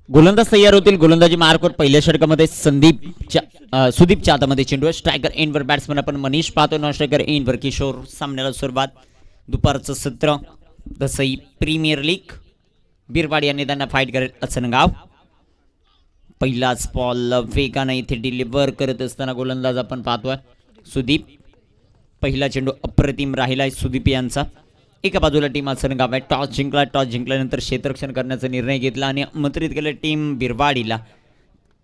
गोलंदाज तयार होतील. गोलंदाजी मार्कवर पहिल्या षटकामध्ये सुदीपच्या हातामध्ये चेंडू. स्ट्रायकर एंडवर बॅट्समन आपण मनीष पाहतो. नॉन स्ट्रायकर एंडवर किशोर. सामन्याला सुरुवात. दुपारचं सत्र दसई प्रीमियर लीग. बिरवाडी यांनी त्यांना फाईट करेल असनगाव. पहिलाच बॉल वेगाने इथे डिलिव्हर करत असताना गोलंदाज आपण पाहतोय सुदीप. पहिला चेंडू अप्रतिम राहिलाय सुदीप यांचा. एका बाजूला टीम असनगाव आहे. टॉस जिंकला. टॉस जिंकल्यानंतर क्षेत्ररक्षण करण्याचा निर्णय घेतला आणि आमंत्रित केलं टीम बिरवाडीला.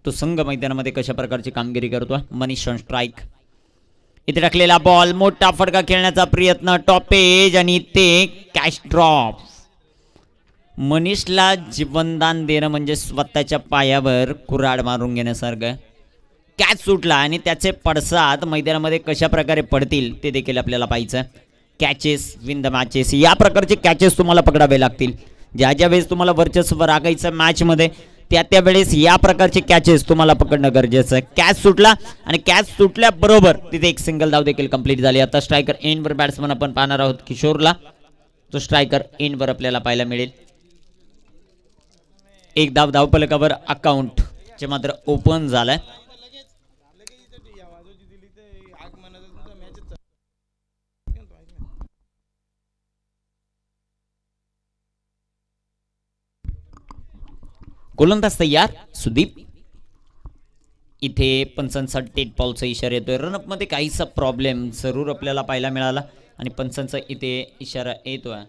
तो संघ मैदानामध्ये कशा प्रकारची कामगिरी करतोय. Manish on strike. इथे टाकलेला बॉल. मोठा फटका खेळण्याचा प्रयत्न. टॉप एज आणि ते कॅच ड्रॉप. मनीषला जीवनदान देणं म्हणजे स्वतःच्या पायावर कुऱ्हाड मारून घेण्यासारखं. कॅच सुटला आणि त्याचे पडसाद मैदानामध्ये कशा प्रकारे पडतील ते देखील आपल्याला पाहायचं. Catches win the matches. या प्रकारचे कॅचेस तुम्हाला पकडावे लागतील. ज्या ज्या वेळेस तुम्हाला वर्चस्व राखायचं मॅचमध्ये त्या वेळेस या प्रकारचे कॅचेस तुम्हाला पकडणं गरजेचं आहे. कॅच सुटला आणि कॅच सुटल्याबरोबर तिथे एक सिंगल धाव देखील कंप्लीट झाली. आता स्ट्रायकर एंडवर बॅट्समन आपण पाहणार आहोत किशोरला. तो स्ट्रायकर एंडवर आपल्याला पाहायला मिळेल. एक धाव धावफलकावर अकाउंट जे मात्र ओपन झालंय. गोलंदाज तयार सुदीप. इथे पंचांचा डेड बॉलचा इशारा येतोय. रनअप मध्ये काहीसा प्रॉब्लेम जरूर आपल्याला पाहायला मिळाला आणि पंचांचा इथे इशारा येतोय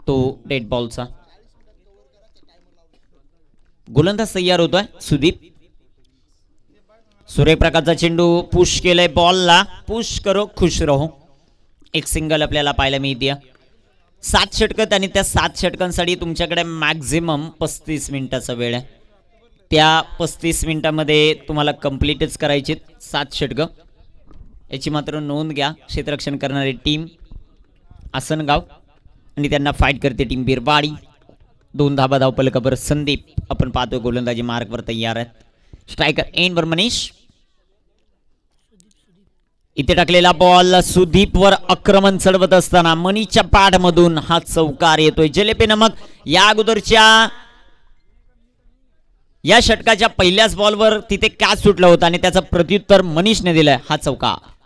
तो डेड बॉलचा. गोलंदाज तयार होतोय सुदीप. सूर्यप्रकाशचा चेंडू पुश केलाय बॉलला. पुश करो खुश रहो. एक सिंगल आपल्याला पाहायला मिळते. 7 षटकं आणि त्या 7 षटकांसाठी तुमच्याकडे मॅक्झिमम 35 मिनिटाचा वेळ आहे. त्या 35 मिनिटामध्ये तुम्हाला कंप्लीटच करायचे 7 षटकं. याची मात्र नोंद घ्या. क्षेत्ररक्षण करणारी टीम आसनगाव आणि त्यांना फाईट करते टीम बिरवाडी. 2 धाबा धावफलकावर संदीप आपण पाहतो गोलंदाजी मार्कवर तयार आहेत. स्ट्रायकर एंडवर मनीष. इथे टाकलेला बॉल सुदीपवर आक्रमण चढवत असताना मनीषच्या पाठमधून हा चौकार येतोय. जलेपेनं मग या अगोदरच्या या षटकाच्या पहिल्याच बॉलवर तिथे कॅच सुटला होता आणि त्याचं प्रत्युत्तर मनीषने दिलाय हा चौकार.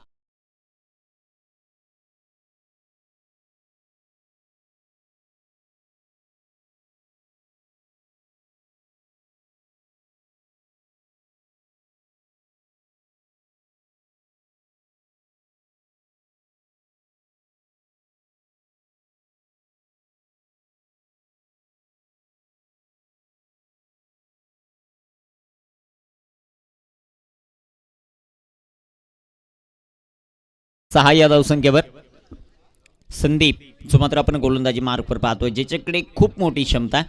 सहाय्य धावसंख्येवर संदीप जो मात्र आपण गोलंदाजी मार्कवर पाहतोय ज्याच्याकडे खूप मोठी क्षमता आहे.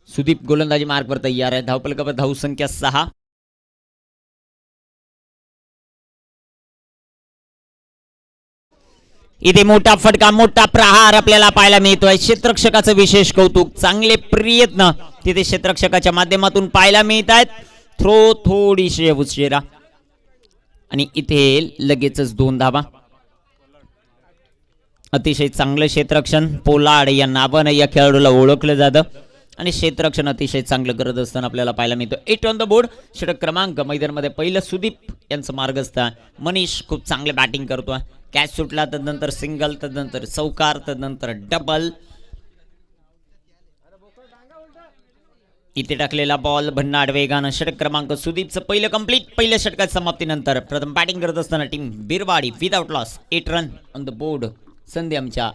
सुदीप गोलंदाजी मार्कवर तयार आहे. धावफलकावर धावसंख्या 6. इथे मोठा फटका मोठा प्रहार आपल्याला पाहायला मिळतोय. क्षेत्ररक्षकाचं विशेष कौतुक. चांगले प्रयत्न तिथे क्षेत्ररक्षकाच्या माध्यमातून पाहायला मिळत आहेत. थ्रो थोडीशी उशिरा आणि इथे लगेचच 2 धावा. अतिशय चांगलं क्षेत्ररक्षण. पोलाड या नावानं या खेळाडूला ओळखलं जातं आणि क्षेत्ररक्षण अतिशय चांगलं करत असताना आपल्याला पाहायला मिळतं. 8 ऑन द बोर्ड. षटक क्रमांक मैदानामध्ये पहिलं सुदीप यांचं मार्गस्थ. मनीष खूप चांगले बॅटिंग करतोय. कॅच सुटला तदनंतर सिंगल, तदनंतर चौकार, तदनंतर डबल. इथे टाकलेला बॉल भन्नाड वेगानं. षटक क्रमांक सुदीपचं पहिलं कंप्लीट. पहिल्या षटकाच्या समाप्तीनंतर प्रथम बॅटिंग करत असताना team Birwadi without loss 8 run on the board. संधी आमच्या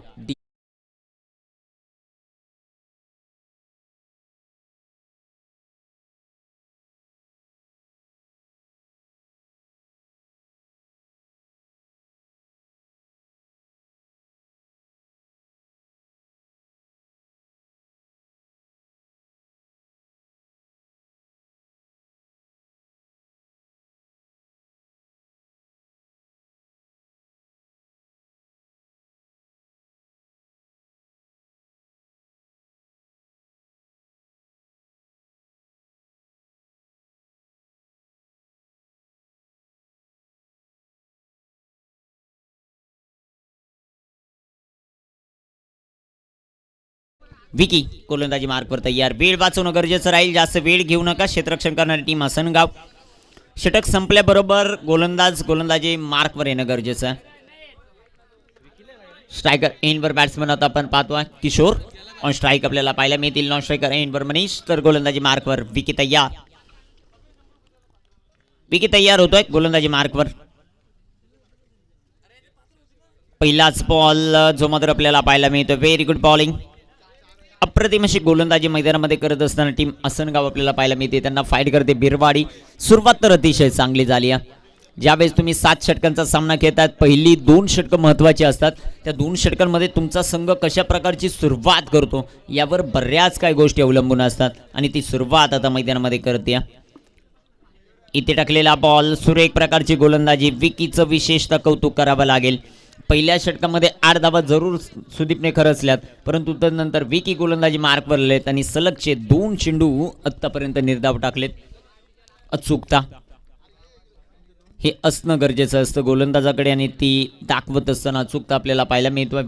विकी गोलंदाजी मार्कवर तयार. वेळ वाचवणं गरजेचं राहील, जास्त वेळ घेऊ नका. क्षेत्ररक्षण करणारी टीम हसनगाव. षटक संपल्याबरोबर गोलंदाजी मार्कवर येणं गरजेचं आहे. स्ट्रायकर एंडवर बॅट्समन आता आपण पाहतोय किशोर. ऑन स्ट्राईक आपल्याला पाहायला मिळतील. नॉन स्ट्रायकर एंडवर मनीष. तर गोलंदाजी मार्कवर विकी तयार. विकी तयार होतोय गोलंदाजी मार्कवर. पहिलाच बॉल जो मात्र आपल्याला पाहायला मिळतो. Very good bowling. अप्रतिम अशी गोलंदाजी मैदानामध्ये करत असताना टीम हसनगाव आपल्याला पाहायला मिळते. त्यांना फाईट करते बिरवाडी. सुरुवात तर अतिशय चांगली झाली आहे. ज्यावेळेस तुम्ही 7 षटकांचा सामना खेळतात, पहिली 2 षटकं महत्त्वाची असतात. त्या 2 षटकांमध्ये तुमचा संघ कशा प्रकारची सुरुवात करतो यावर बऱ्याच काही गोष्टी अवलंबून असतात आणि ती सुरुवात आता मैदानामध्ये करते. इथे टाकलेला बॉल, सुरेख प्रकारची गोलंदाजी. विकीचं विशेषतः कौतुक करावं लागेल. पहिल्या षटकामध्ये 8 धावा जरूर सुदीपने खरचल्यात, परंतु त्यानंतर विकी गोलंदाजी मार्कवर आलेत आणि सलगचे 2 चेंडू आत्तापर्यंत निर्धाव टाकलेत. अचूकता हे असणं गरजेचं असतं गोलंदाजाकडे आणि ती दाखवत असताना अचूकता आपल्याला पाहायला मिळतो.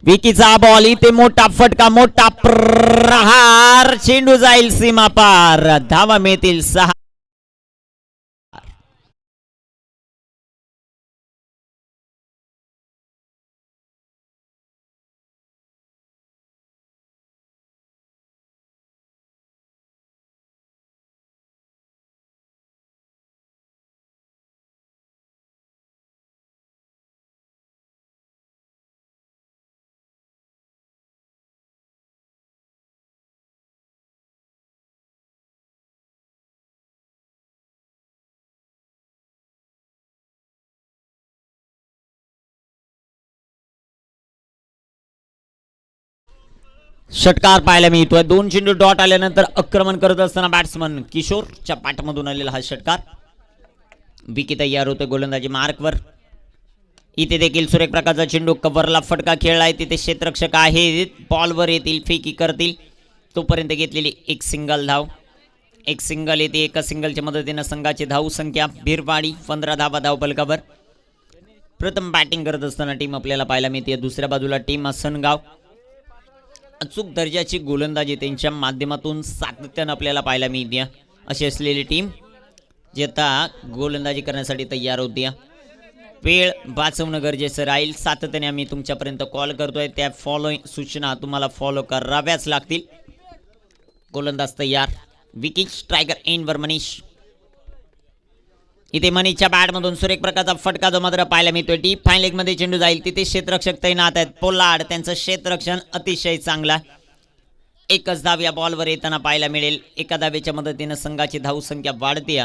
विकीचा बॉल, इथे मोठा फटका, मोठा प्रहार. चेंडू जाईल सीमा पार. धावा मिळतील 6. षटकार पाहायला मिळतोय. 2 चेंडू डॉट आल्यानंतर आक्रमण करत असताना बॅट्समन किशोरच्या पाठमधून आलेला हा षटकार. विकी तयार होतोय गोलंदाजी मार्कवर. इथे देखील सुरेख प्रकारचा चेंडू, कव्हरला फटका खेळलाय. तिथे क्षेत्ररक्षक आहेत, बॉलवर येतील, फेकी करतील. तोपर्यंत घेतलेली एक सिंगल धाव. एक सिंगल येते. एका सिंगलच्या मदतीने संघाची धाव संख्या बिरवाडी 15 धावा धाव फलकावर. प्रथम बॅटिंग करत असताना टीम आपल्याला पाहायला मिळते. दुसऱ्या बाजूला टीम हसनगाव. अचूक दर्जाची गोलंदाजी त्यांच्या माध्यमातून सातत्यानं आपल्याला पाहायला मिळते. अशी असलेली टीम जी आता गोलंदाजी करण्यासाठी तयार होती. वेळ वाचवणं गरजेचं राहील. सातत्याने आम्ही तुमच्यापर्यंत कॉल करतोय, त्या फॉलोइंग सूचना तुम्हाला फॉलो कराव्याच लागतील. गोलंदाज तयार. विकी स्ट्रायकर एंडवर मनीष. इथे मनीषच्या बॅटमधून सुरेख प्रकारचा फटका जो मात्र पाहायला मिळतोय. डीप फाईन लेग मध्ये चेंडू जाईल. तिथे क्षेत्ररक्षक तैनात आहेत. पोलार्ड, त्यांचं क्षेत्ररक्षण अतिशय चांगला. एकच धाव या बॉलवर येताना पाहायला मिळेल. एका धावेच्या मदतीने संघाची धावसंख्या वाढते,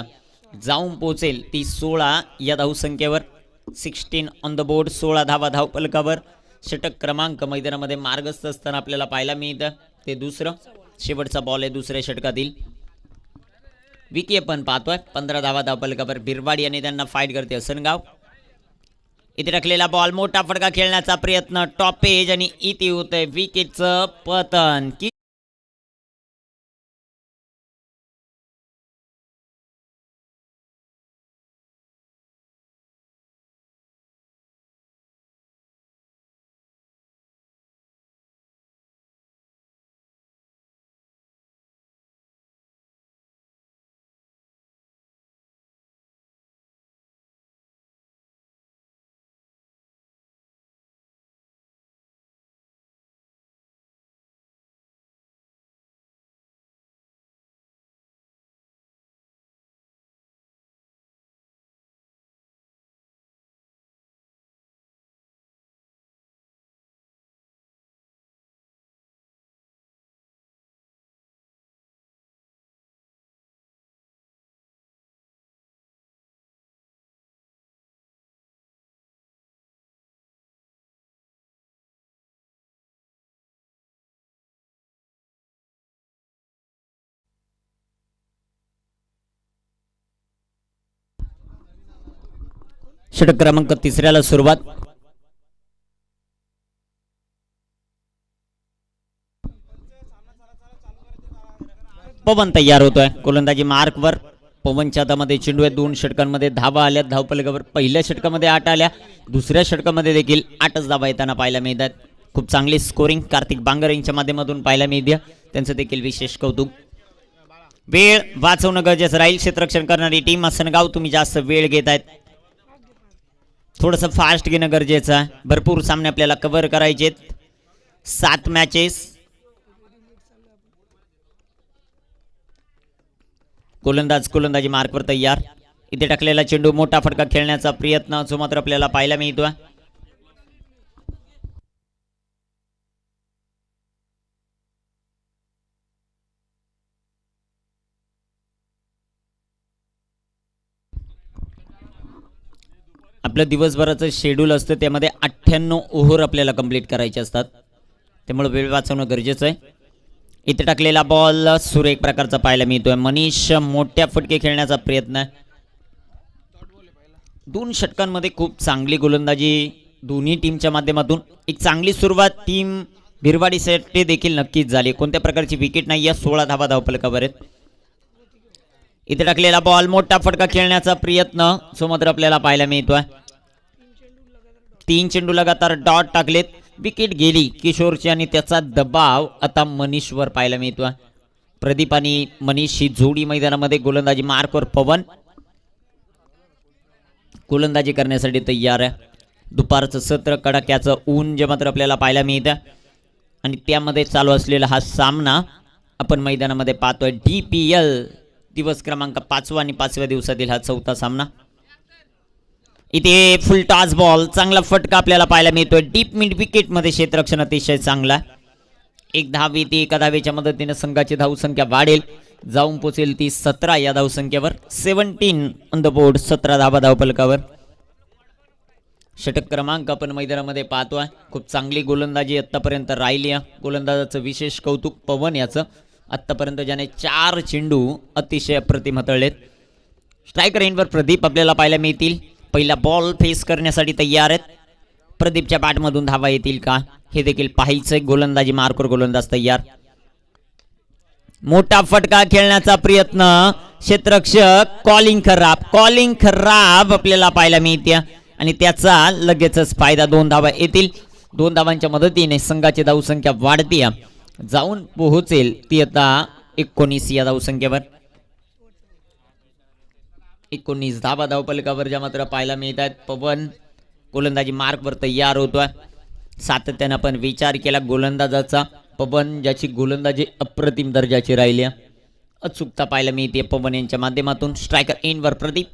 जाऊन पोहोचेल ती 16 या धावसंख्येवर. 16 ऑन द बोर्ड. 16 धावा धाव फलकावर. षटक क्रमांक मैदानामध्ये मार्गस्थ असताना आपल्याला पाहायला मिळतं. ते दुसरं शेवटचा बॉल आहे दुसऱ्या षटकातील. विकी पण पाहतोय 15 धावा धाव फलकावर. बिरवाडी आणि त्यांना फाईट करते हसनगाव. इथे टाकलेला बॉल, मोठा फटका खेळण्याचा प्रयत्न, टॉप पेज आणि इथे होतंय विकेटचं पतन. षटक क्रमांक 3ला सुरुवात. पवन तयार होतोय गोलंदाजी मार्कवर. पवनच्या हातामध्ये चेंडू आहे. 2 षटकांमध्ये धावा आल्या धावफलकावर. पहिल्या षटकामध्ये 8 आल्या, दुसऱ्या षटकामध्ये देखील 8च धावा येताना पाहायला मिळतात. खूप चांगली स्कोरिंग कार्तिक बांगर यांच्या माध्यमातून पाहायला मिळते. त्यांचं देखील विशेष कौतुक. वेळ वाचवणं गरजेचं राहील. क्षेत्ररक्षण करणारी टीम आसनगाव तुम्ही जास्त वेळ घेत आहेत, थोडंसं फास्ट घेणं गरजेचं आहे. भरपूर सामने आपल्याला कव्हर करायचे आहेत. 7 मॅचेस. गोलंदाजी मार्कवर तयार. इथे टाकलेला चेंडू, मोठा फटका खेळण्याचा प्रयत्न जो मात्र आपल्याला पाहायला मिळतोय. आपलं दिवसभराचं शेड्यूल असतं, त्यामध्ये 98 ओव्हर आपल्याला कंप्लीट करायचे असतात, त्यामुळे वेळ वाचवणं गरजेचं आहे. इथे टाकलेला बॉल सुरेख प्रकारचा पाहायला मिळतोय. मनीष मोठ्या फटके खेळण्याचा प्रयत्न आहे. 2 षटकांमध्ये खूप चांगली गोलंदाजी दोन्ही टीमच्या माध्यमातून. एक चांगली सुरुवात टीम भिरवाडीसाठी देखील नक्कीच झाली. कोणत्या प्रकारची विकेट नाही आहे. 16 धावा धावफलकावर आहेत. इथे टाकलेला बॉल, मोठा फटका खेळण्याचा प्रयत्न जो मात्र आपल्याला पाहायला मिळतोय. 3 चेंडू लगातार डॉट टाकलेत. विकेट गेली किशोरची आणि त्याचा दबाव आता मनीषवर पाहायला मिळतोय. प्रदीप आणि मनीष ही जोडी मैदानामध्ये. गोलंदाजी मार्कवर पवन गोलंदाजी करण्यासाठी तयार आहे. दुपारचं सत्र, कडाक्याचं ऊन जे मात्र आपल्याला पाहायला मिळतं आणि त्यामध्ये चालू असलेला हा सामना आपण मैदानामध्ये पाहतोय. DPL दिवस क्रमांक 5 आणि 5व्या दिवसातील हा 4था सामना. इथे फुल टॉस बॉल, चांगला फटका आपल्याला पाहायला मिळतोय. डीप मिड विकेट मध्ये क्षेत्ररक्षण अतिशय चांगला. 1 धाव येते. एका धावेच्या मदतीने संघाची धावसंख्या वाढेल, जाऊन पोचेल ती 17 या धावसंख्येवर. 17 ऑन द बोर्ड, 17 धावा धावफलकावर. षटक क्रमांक आपण मैदानामध्ये पाहतोय. खूप चांगली गोलंदाजी आतापर्यंत राहिली आहे. गोलंदाजाचं विशेष कौतुक पवन याचं. आतापर्यंत ज्याने 4 चेंडू अतिशय अप्रतिम हाताळलेत. स्ट्रायकर एंडवर प्रदीप आपल्याला पाहायला मिळतील. पहिला बॉल फेस करण्यासाठी तयार आहेत. प्रदीपच्या बॅटमधून धावा येतील का हे देखील पाहायचंय. गोलंदाजी मार्कवर गोलंदाज तयार. मोठा फटका खेळण्याचा प्रयत्न, क्षेत्ररक्षक कॉलिंग खराब आपल्याला पाहायला मिळते आणि त्याचा लगेचच फायदा. 2 धावा येतील. 2 धावांच्या मदतीने संघाची धावसंख्या वाढते, जाऊन पोहोचेल ती आता 19 या धावसंख्येवर. 19 धावा धावफलकावर ज्या मात्र पाहायला मिळतात. पवन गोलंदाजी मार्कवर तयार होतोय. सातत्यानं आपण विचार केला गोलंदाजाचा. पवन ज्याची गोलंदाजी अप्रतिम दर्जाची राहिली, अचूकता पाहायला मिळते पवन यांच्या माध्यमातून. स्ट्रायकर एंडवर प्रदीप.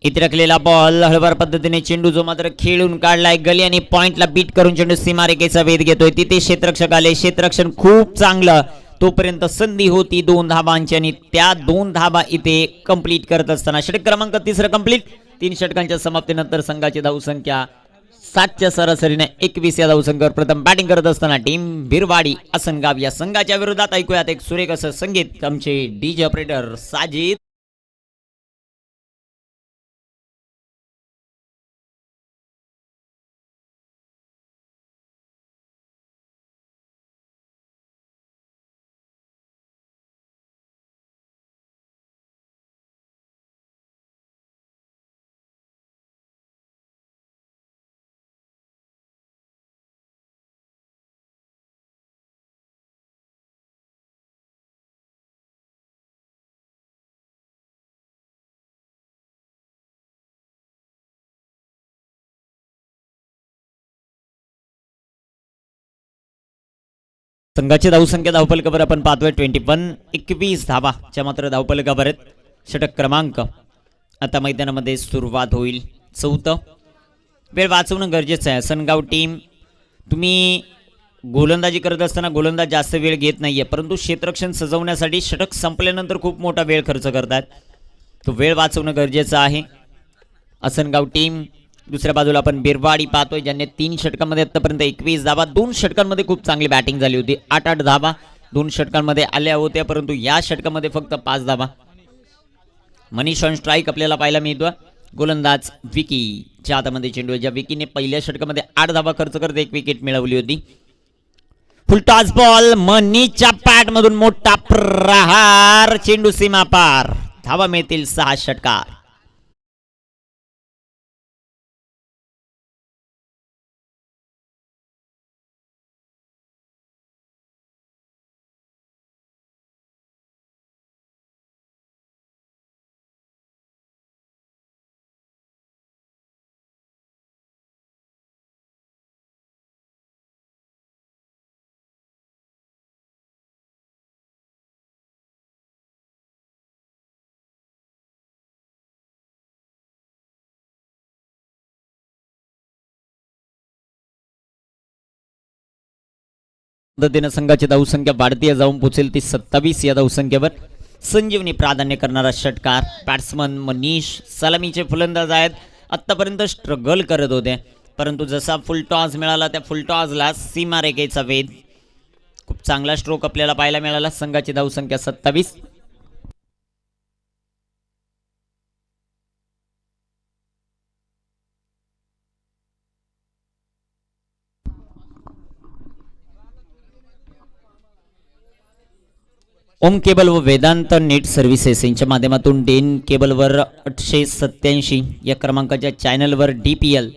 इथे रखलेला बॉल, हळूवार पद्धतीने चेंडू जो मात्र खेळून काढलाय. गली आणि पॉइंटला बीट करून चेंडू सीमारेखेचा वेध घेतोय. तिथे क्षेत्ररक्षक आले. क्षेत्ररक्षण खूप चांगलं. तोपर्यंत संधी होती 2 धावांची आणि त्या 2 धावा इथे कंप्लीट करत असताना षटक क्रमांक 3 कंप्लीट. 3 षटकांच्या समाप्तीनंतर संघाची धावसंख्या 7च्या सरासरीने 21 या धावसंख्येवर. प्रथम बॅटिंग करत असताना टीम भिरवाडी आसनगाव या संघाच्या विरोधात ऐकूयात एक सुरेख असं संगीत आमचे डीजे ऑपरेटर साजिद. संघाची धावसंख्या धावफलकावर आपण पाहतोय 21. 21 धावाच्या मात्र धावफलकावर आहेत. षटक क्रमांक आता मैदानामध्ये सुरुवात होईल 4. वेळ वाचवणं गरजेचं आहे. आसनगाव टीम तुम्ही गोलंदाजी करत असताना गोलंदाज जास्त वेळ घेत नाहीये, परंतु क्षेत्ररक्षण सजवण्यासाठी षटक संपल्यानंतर खूप मोठा वेळ खर्च करतात. तो वेळ वाचवणं गरजेचं आहे. आसनगाव टीम. दुसऱ्या बाजूला आपण बिरवाडी पाहतोय, ज्यांनी 3 षटकांमध्ये आतापर्यंत 21 धावा. 2 षटकांमध्ये खूप चांगली बॅटिंग झाली होती. 8-8 धावा 2 षटकांमध्ये आल्या होत्या, परंतु या षटकामध्ये फक्त 5 धावा. मनीष ऑन स्ट्राईक आपल्याला पाहायला मिळतो. गोलंदाज विकी च्या हातामध्ये चेंडू आहे, ज्या विकीने पहिल्या षटकामध्ये 8 धावा खर्च करत 1 विकेट मिळवली होती. फुलटॉस बॉल मनीच्या पॅड मधून मोठा प्रहार, चेंडू सीमा पार, धावा मिळतील 6 षटकार. पद्धतीने संघाची धावसंख्या वाढती जाऊन पोहोचेल ती 27. या धावसंख्येवर संजीवनी प्राधान्य करणारा षटकार. बॅट्समन मनीष सलामीचे फलंदाज आहेत. आतापर्यंत स्ट्रगल करत होते, परंतु जसा फुल टॉस मिळाला त्या फुल टॉसला सीमारेखेचा वेध. खूप चांगला स्ट्रोक आपल्याला पाहायला मिळाला. संघाची धावसंख्या 27. ओम केबल व वेदांत नेट सर्व्हिसेस यांच्या माध्यमातून डेन केबलवर 887 या क्रमांकाच्या चॅनलवर DPL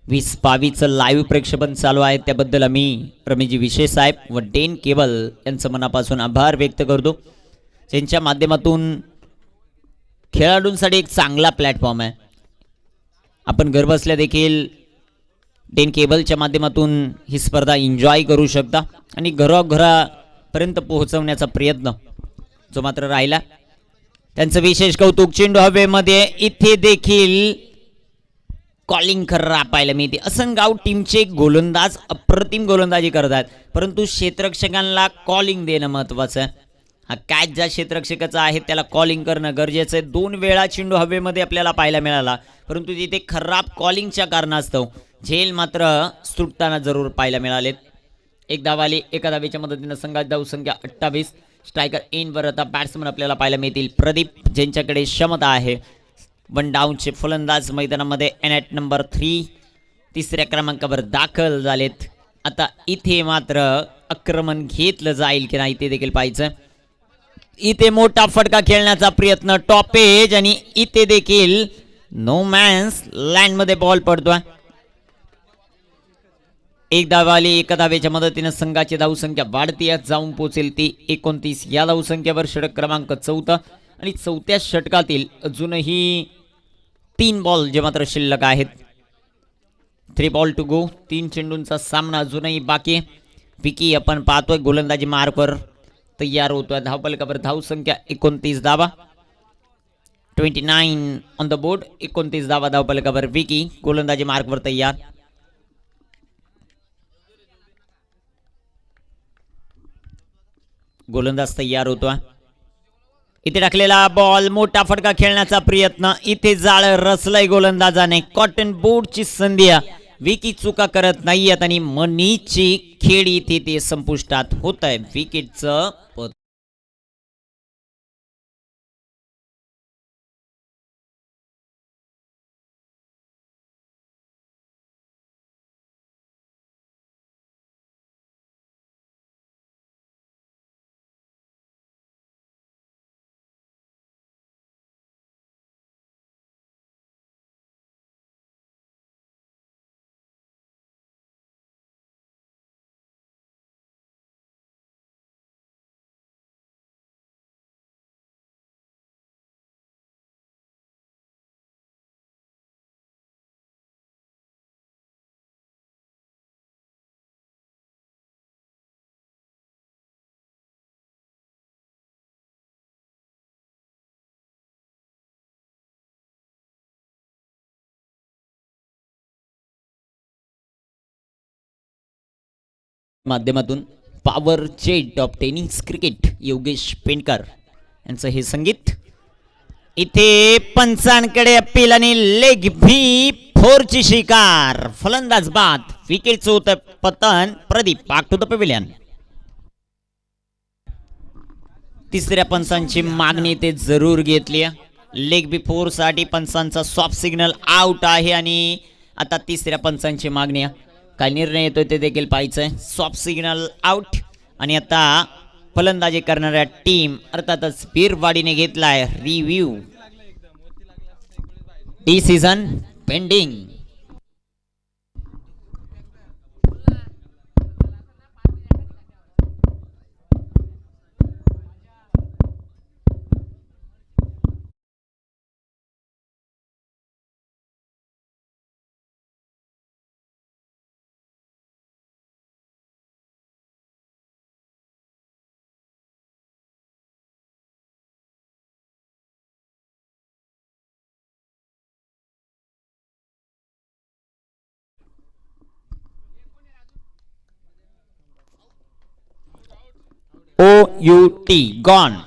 2022 लाईव्ह प्रक्षेपण चालू आहे. त्याबद्दल आम्ही रमेशजी विशेष साहेब व डेन केबल यांचं मनापासून आभार व्यक्त करतो. त्यांच्या माध्यमातून खेळाडूंसाठी एक चांगला प्लॅटफॉर्म आहे. आपण घरबसल्या देखील डेन केबलच्या माध्यमातून ही स्पर्धा एन्जॉय करू शकता आणि घरोघरापर्यंत पोहोचवण्याचा प्रयत्न जो मात्र राहिला. त्यांचं विशेष कौतुक. चेंडू हवेमध्ये इथे देखील कॉलिंग खर्रा पाहायला मिळते. असंगाव टीमचे गोलंदाज अप्रतिम गोलंदाजी करतात, परंतु क्षेत्ररक्षकांना कॉलिंग देणं महत्त्वाचं आहे. हा कॅच ज्या क्षेत्ररक्षकाचा आहे त्याला कॉलिंग करणं गरजेचं आहे. 2 वेळा चेंडू हवेमध्ये आपल्याला पाहायला मिळाला, परंतु तिथे खराब कॉलिंगच्या कारणास्तव झेल मात्र सुटताना जरूर पाहायला मिळालेत. एक धाव आली. एका धावेच्या मदतीनं संघाची धावसंख्या 28. स्ट्रायकर इनवर आता बॅट्समन आपल्याला पाहायला मिळतील प्रदीप, ज्यांच्याकडे क्षमता आहे. 1 डाऊनचे फलंदाज मैदानामध्ये एनॅट नंबर 3 तिसऱ्या क्रमांकावर दाखल झालेत. आता इथे मात्र आक्रमण घेतलं जाईल की नाही ते देखील पाहायचं. इथे मोठा फटका खेळण्याचा प्रयत्न, टॉप एज, आणि इथे देखील नो मॅन्स लँड मध्ये बॉल पडतोय. एक धाव आली. एका धावेच्या मदतीने संघाची धावसंख्या वाढती जाऊन पोहोचेल ती 29. या धावसंख्येवर षटक क्रमांक 4 आणि 4थ्या षटकातील अजूनही 3 बॉल जे मात्र शिल्लक आहेत. 3 बॉल टू गो. 3 चेंडूंचा सामना अजूनही बाकी. विकी आपण पाहतोय गोलंदाजी मार्कवर तयार होतोय. धावफलकावर धावसंख्या 29 धावा. 29 ऑन द बोर्ड. 29 धावा धावफलकावर. विकी गोलंदाजी मार्कवर तयार. गोलंदाज तयार होतोय. इथे टाकलेला बॉल, मोठा फटका खेळण्याचा प्रयत्न. इथे जाळ रचलंय गोलंदाजाने. कॉटन बोर्डची संधी. विकी चुका करत नाहीयेत आणि मनीची खेळ इथे ते संपुष्टात होत आहे. विकेटचं माध्यमातून power jet of tennis cricket Yogesh Pendkar यांचं हे संगीत. इथे पंचांकडे अपील आणि लेग भी 4ची शिकार. फलंदाज बाद. विकेटचं होतं पतन. Pradeep back to the pavilion. तिसऱ्या पंचांची मागणी ते जरूर घेतली. लेग बी 4 साठी पंचांचा सॉफ्ट सिग्नल आउट आहे आणि आता तिसऱ्या पंचांची मागणी. काय निर्णय येतोय ते देखील पाहायचंय. Soft signal out. आणि आता फलंदाजी करणाऱ्या टीम अर्थातच बीरवाडीने घेतलाय review. Decision pending. OUT gone.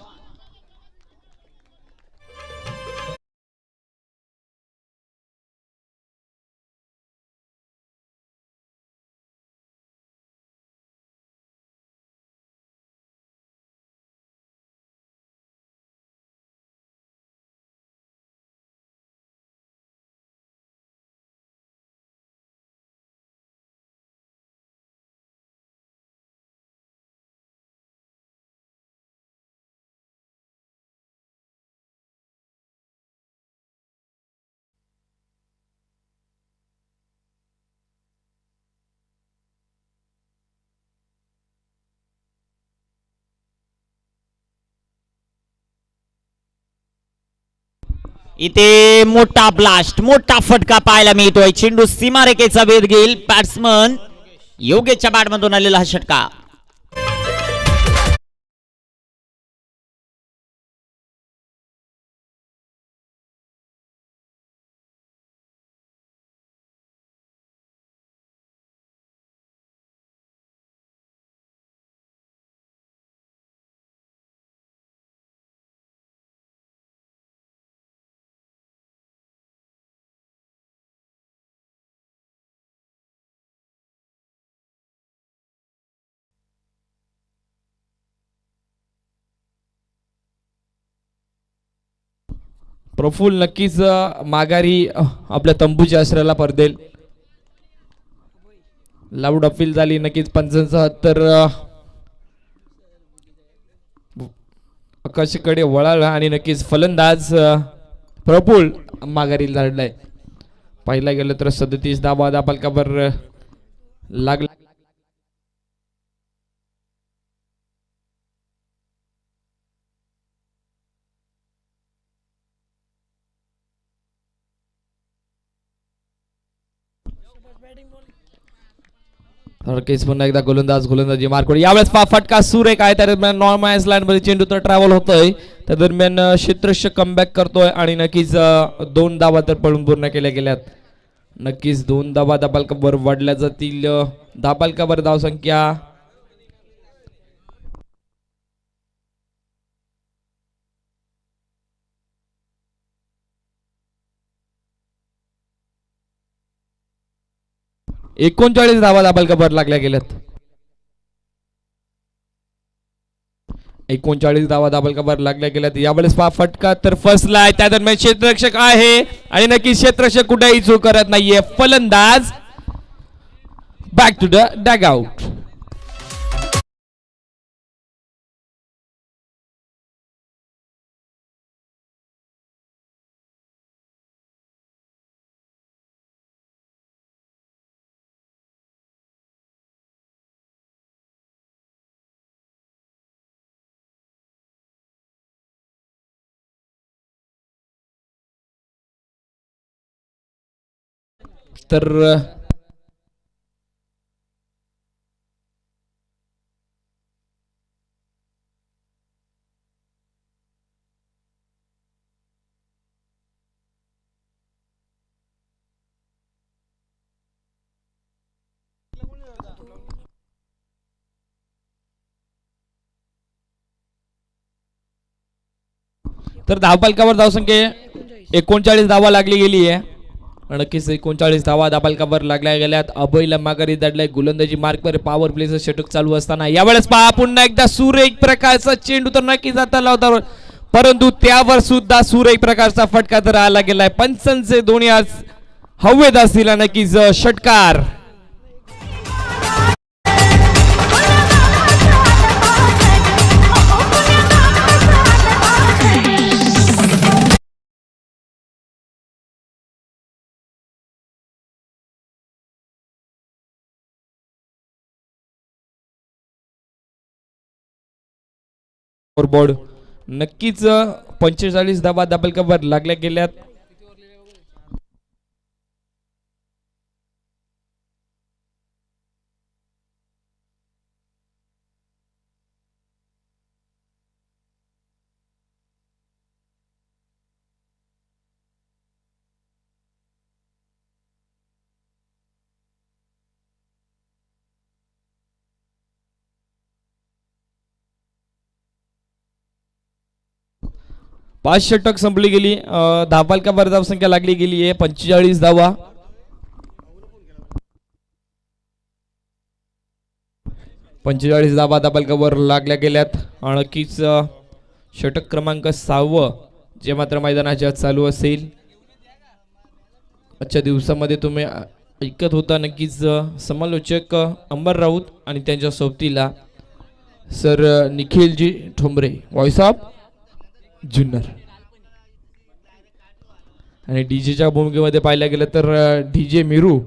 इथे मोठा ब्लास्ट, मोठा फटका पाहायला मिळतोय. चेंडू सीमारेखेचा वेध घेईल. बॅट्समन योगेशच्या बॅटमधून आलेला हा षटका. प्रफुल्ल नक्कीच माघारी आपल्या तंबूच्या आश्रयाला परदेल. लाऊड अपील झाली नक्कीच. 75 आकाशीकडे वळाला आणि नक्कीच फलंदाज प्रफुल्ल माघारी लढलाय. पाहिला गेलं तर 37 धावा धापलकावर लागला. पुन्हा एकदा गोलंदाजी मार्कवर. यावेळेस फटका सुरेख आहे. त्या दरम्यान नॉर्मॅन्स लाईन मध्ये चेंडू तर ट्रॅव्हल होतोय. त्या दरम्यान क्षेत्ररक्षक कमबॅक करतोय आणि नक्कीच 2 धावा तर पळून पूर्ण केल्या गेल्यात. नक्कीच 2 धावा धापलकावर वाढल्या जातील. धापलकावर धावसंख्या एकोणचाळीस धावा धापलकावर लागल्या गेल्यात. 39 धावा धापलकावर लागल्या गेल्यात. यावेळेस फटका तर फसलाय. त्या दरम्यान क्षेत्ररक्षक आहे आणि नक्कीच क्षेत्ररक्षक कुठेही चूक करत नाहीये. फलंदाज back to the dugout. तर धावपालकावर धावसंख्या 39 धावा लागली गेली आहे. नक्कीच 39 धावा धावपालकावर लागल्या गेल्यात. अभयला माघारी दडलाय. गोलंदाजी मार्कवर पॉवर प्लेचं षटक चालू असताना यावेळेस पहा पुन्हा एकदा सुरेख प्रकारचा चेंडू तर नक्कीच जाताला होता, परंतु त्यावर सुद्धा सुरेख प्रकारचा फटका तर आला गेलाय. पंचांचे दोन्ही आज हवेत असतील. नक्कीच षटकार बोर्ड नक्कीच 45 धावा डबल कव्हर लागल्या गेल्यात. पाच षटक संपली गेली. धाबालकावर धावसंख्या लागली गेली आहे 45 धावा. 45 धावा धाबालकावर लागल्या गेल्यात. नक्कीच षटक क्रमांक 6 जे मात्र मैदानाच्या चालू असेल. आजच्या दिवसामध्ये तुम्ही ऐकत होता नक्कीच समालोचक अंबर राऊत आणि त्यांच्या सोबतीला sir Nikhilji Thombare voice of Junnar. आणि डीजेच्या भूमिकेमध्ये पाहायला गेलं तर डीजे मिरू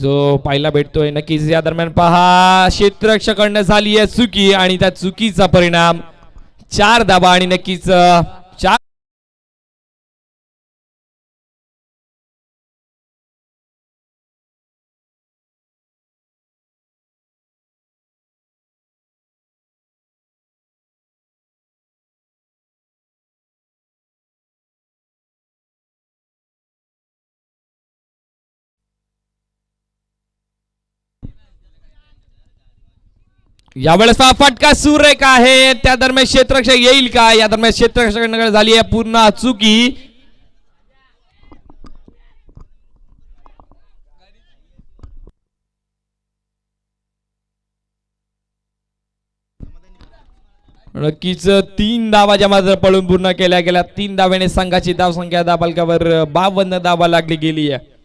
जो पाहायला भेटतोय. नक्कीच या दरम्यान पहा क्षेत्ररक्षकांना झाली आहे चुकी आणि त्या चुकीचा परिणाम 4 धावा आणि नक्कीच 4 यावेळेस हा फटका सुरेख आहे. त्या दरम्यान क्षेत्ररक्षक येईल का? या दरम्यान क्षेत्ररक्षकांकडे झाली आहे पूर्ण चुकी. नक्कीच 3 धावा ज्या मात्र पळून पूर्ण केल्या गेल्या. 3 धाव्याने संघाची धावसंख्या धाबालकावर 52 धावा लागली गेली आहे.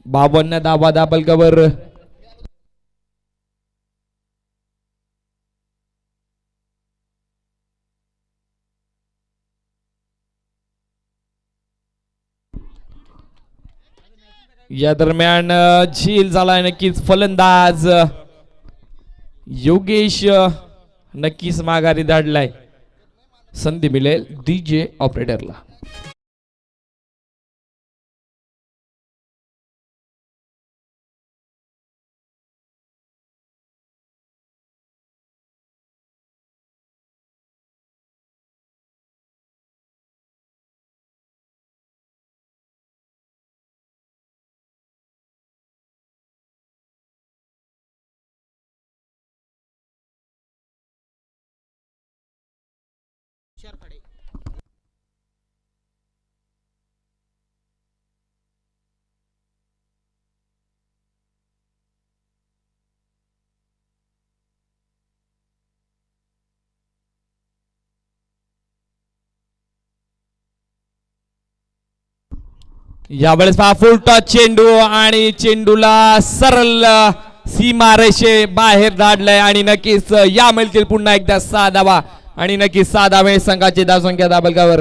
52 धावा धाबालकावर. या दरम्यान झील झाला नक्कीच फलंदाज योगेश नक्कीच माघारी धाडलाय. संधी मिळेल डीजे ऑपरेटरला. यावेळेस पहा फुल टॉस चेंडू आणि चेंडूला सरळ सीमा रेषे बाहेर धाडलाय आणि नक्कीच या मिळतील पुन्हा एकदा 6 धावा आणि नक्कीच 6 धावे संघाची धावसंख्या धाबालकावर.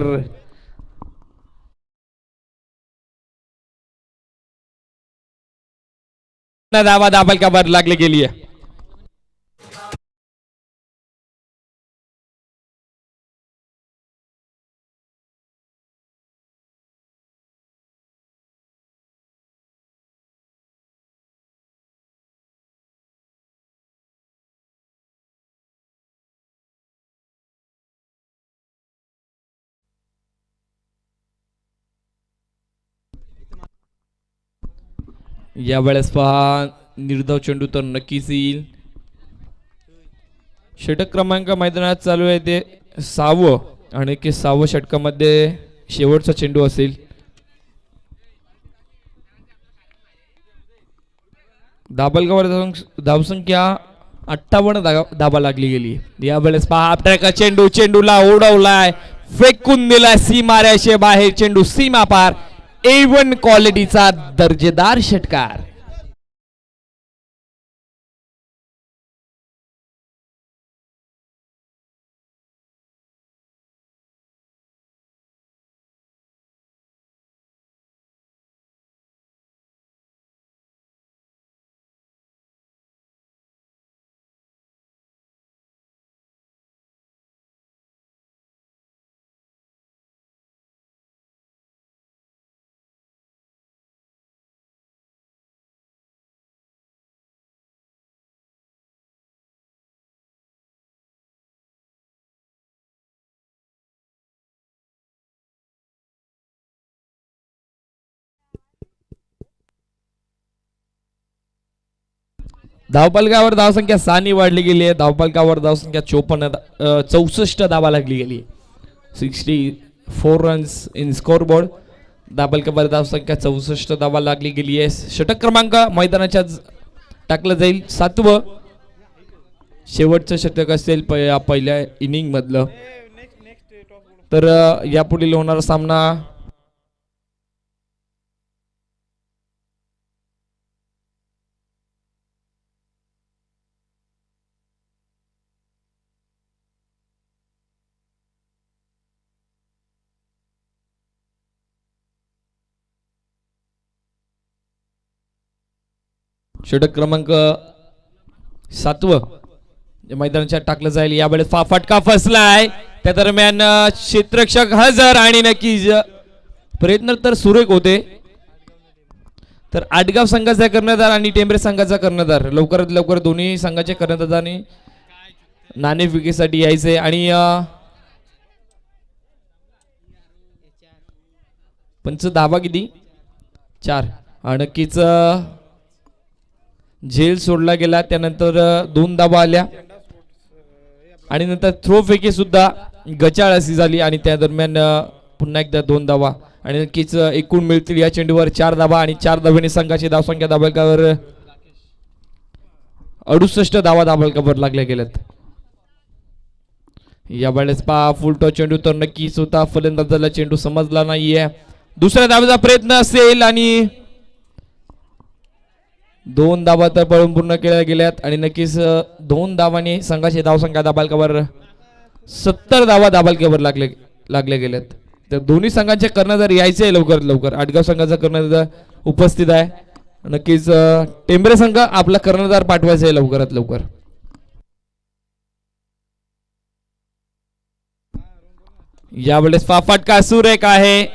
धावा धाबालकावर लागली गेली आहे. यावेळेस पहा निर्धाव चेंडू तर नक्कीच येईल. षटक क्रमांक मैदानात चालू आहे ते 6 आणि 6 षटकामध्ये शेवटचा चेंडू असेल. दाबलगावर धावसंख्या 58 धाबा लागली गेली. यावेळेस पहा आपल्या चेंडूला उडवलाय फेकून दिलाय सीमारेषे बाहेर. चेंडू सीमा पार. A1 क्वालिटीचा दर्जेदार षटकार. धावपलकावर धावसंख्या 6 वाढली गेली आहे. धावपलकावर धावसंख्या 64 धावा लागली गेली. 64 रन्स इन स्कोरबोर्ड. धावपलकावर धावसंख्या 64 धावा लागली गेली आहे. षटक क्रमांक मैदानाच्या टाकलं जाईल 7वं. शेवटचं षटक असेल पहिल्या इनिंग मधलं. तर यापुढील होणारा सामना षटक क्रमांक 7वं मैदानाच्या टाकलं जाईल. यावेळेस फटका फसलाय. त्या दरम्यान क्षेत्ररक्षक हजर आणि नक्कीच प्रयत्न तर सुरेख होते. तर आडगाव संघाचा कर्णधार आणि टेंबरे संघाचा कर्णधार लवकरात लवकर दोन्ही संघाच्या कर्णधारांनी नाणेफेकीसाठी यायचे. आणि पंच धावा किती 4. नक्कीच झेल सोडला गेला. त्यानंतर 2 धावा आल्या आणि नंतर थ्रो फेकी सुद्धा गचाळ अशी झाली आणि त्या दरम्यान पुन्हा एकदा 2 धावा आणि नक्कीच एकूण मिळतील या चेंडूवर 4 धावा आणि 4 धावेने संघाची धावसंख्या धावपलकावर 68 धावा धावपलकावर लागल्या गेल्यात. यावेळेस फुल टॉस चेंडू तर नक्कीच होता. फलंदाजाला चेंडू समजला नाहीये. दुसऱ्या धावेचा प्रयत्न असेल आणि 2 धावा तर पळून पूर्ण केल्या गेल्यात आणि नक्कीच 2 धावांनी संघाची धावसंख्या धावपलकावर 70 धावा धावपलकावर लागल्या गेल्यात. तर दोन्ही संघांचे कर्णधार यायचे लवकरात लवकर. आडगाव संघाचा कर्णधार उपस्थित आहे. नक्कीच टेंबरे संघ आपला कर्णधार पाठवायचा आहे लवकरात लवकर. यावेळेस फटका सुरेख आहे.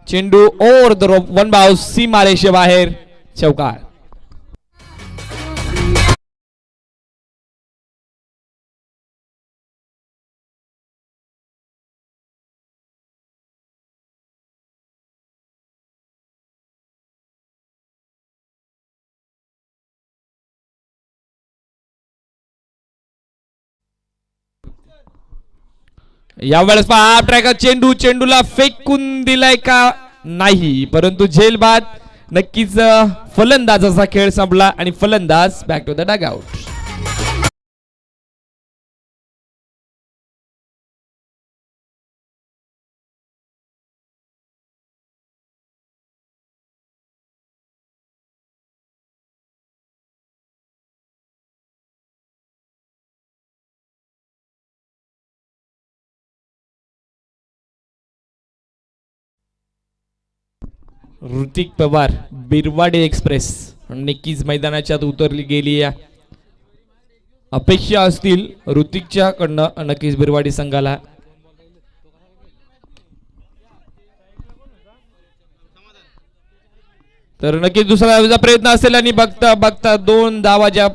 चेंडू ओव्हर द रोप 1 बाउंस सीमारेषे बाहेर चौकार. यावेळेस ट्रॅकर चेंडूला फेकून दिलाय का नाही, परंतु झेल बाद. नक्कीच फलंदाजाचा खेळ संपला आणि फलंदाज back to the dugout. Hrithik Pawar Birwadi express नक्कीच मैदानाच्या उतरली गेली आहे. अपेक्षा असतील ऋतिकच्या कडनं नक्कीच बिरवाडी संघाला. तर नक्कीच दुसऱ्या धावेचा प्रयत्न असेल आणि बघता बघता 2 धावा ज्या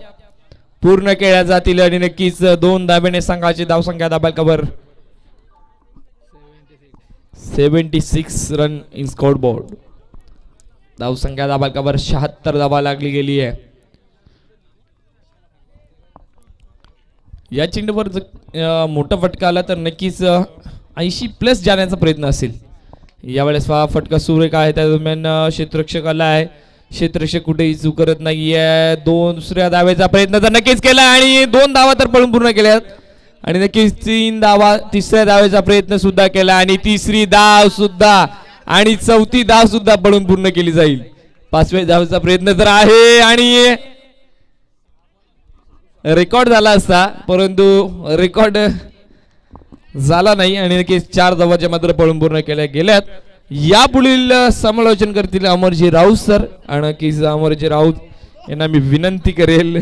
पूर्ण केल्या जातील आणि नक्कीच 2 धाब्याने संघाची धावसंख्या धावपलकावर 76 रन इन स्कोर बोर्ड. धावसंख्या धावपलकावर 76 धावा लागली गेली आहे. या चेंडूवर मोठा फटका आला तर नक्कीच 80+ जाण्याचा प्रयत्न असेल. यावेळेस फटका सुरेख आहे. त्या दरम्यान क्षेत्ररक्षकाला आहे. क्षेत्ररक्षक कुठेही चूक करत नाहीये. दुसऱ्या धावेचा प्रयत्न तर नक्कीच केला आणि 2 धावा तर पळून पूर्ण केल्यात आणि नक्कीच 3 धावा. तिसऱ्या धावेचा प्रयत्न सुद्धा केला आणि तिसरी धाव सुद्धा आणि चौथी धाव सुद्धा पळून पूर्ण केली जाईल. 5व्या धावेचा प्रयत्न तर आहे आणि रेकॉर्ड झाला असता परंतु रेकॉर्ड झाला नाही आणि नक्कीच 4 धावाच्या मात्र पळून पूर्ण केल्या गेल्यात. या पुढील समालोचन करतील अमरजी राऊत सर आणि नक्कीच अमरजी राऊत यांना मी विनंती करेल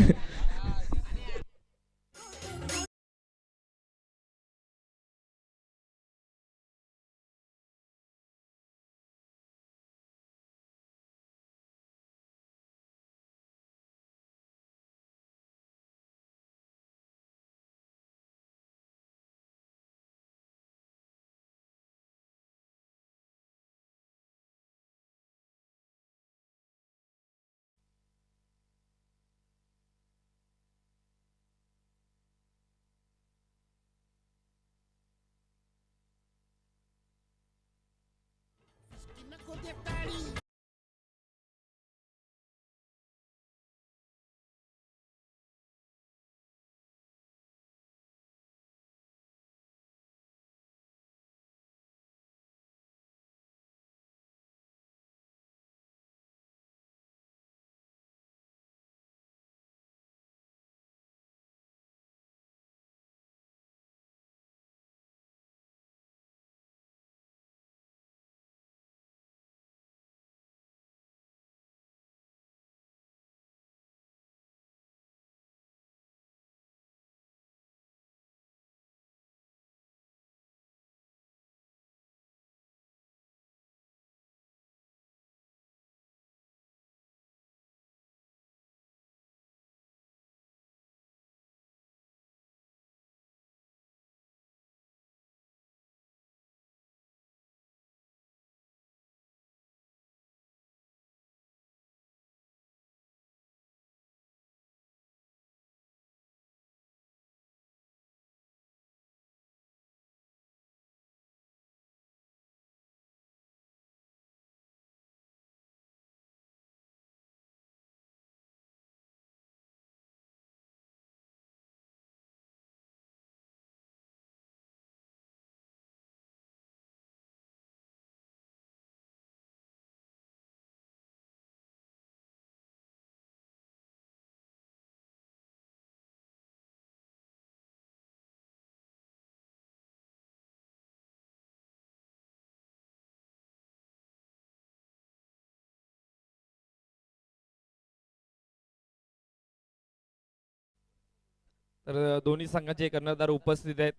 तर दोन्ही संघाचे कर्णधार उपस्थित आहेत.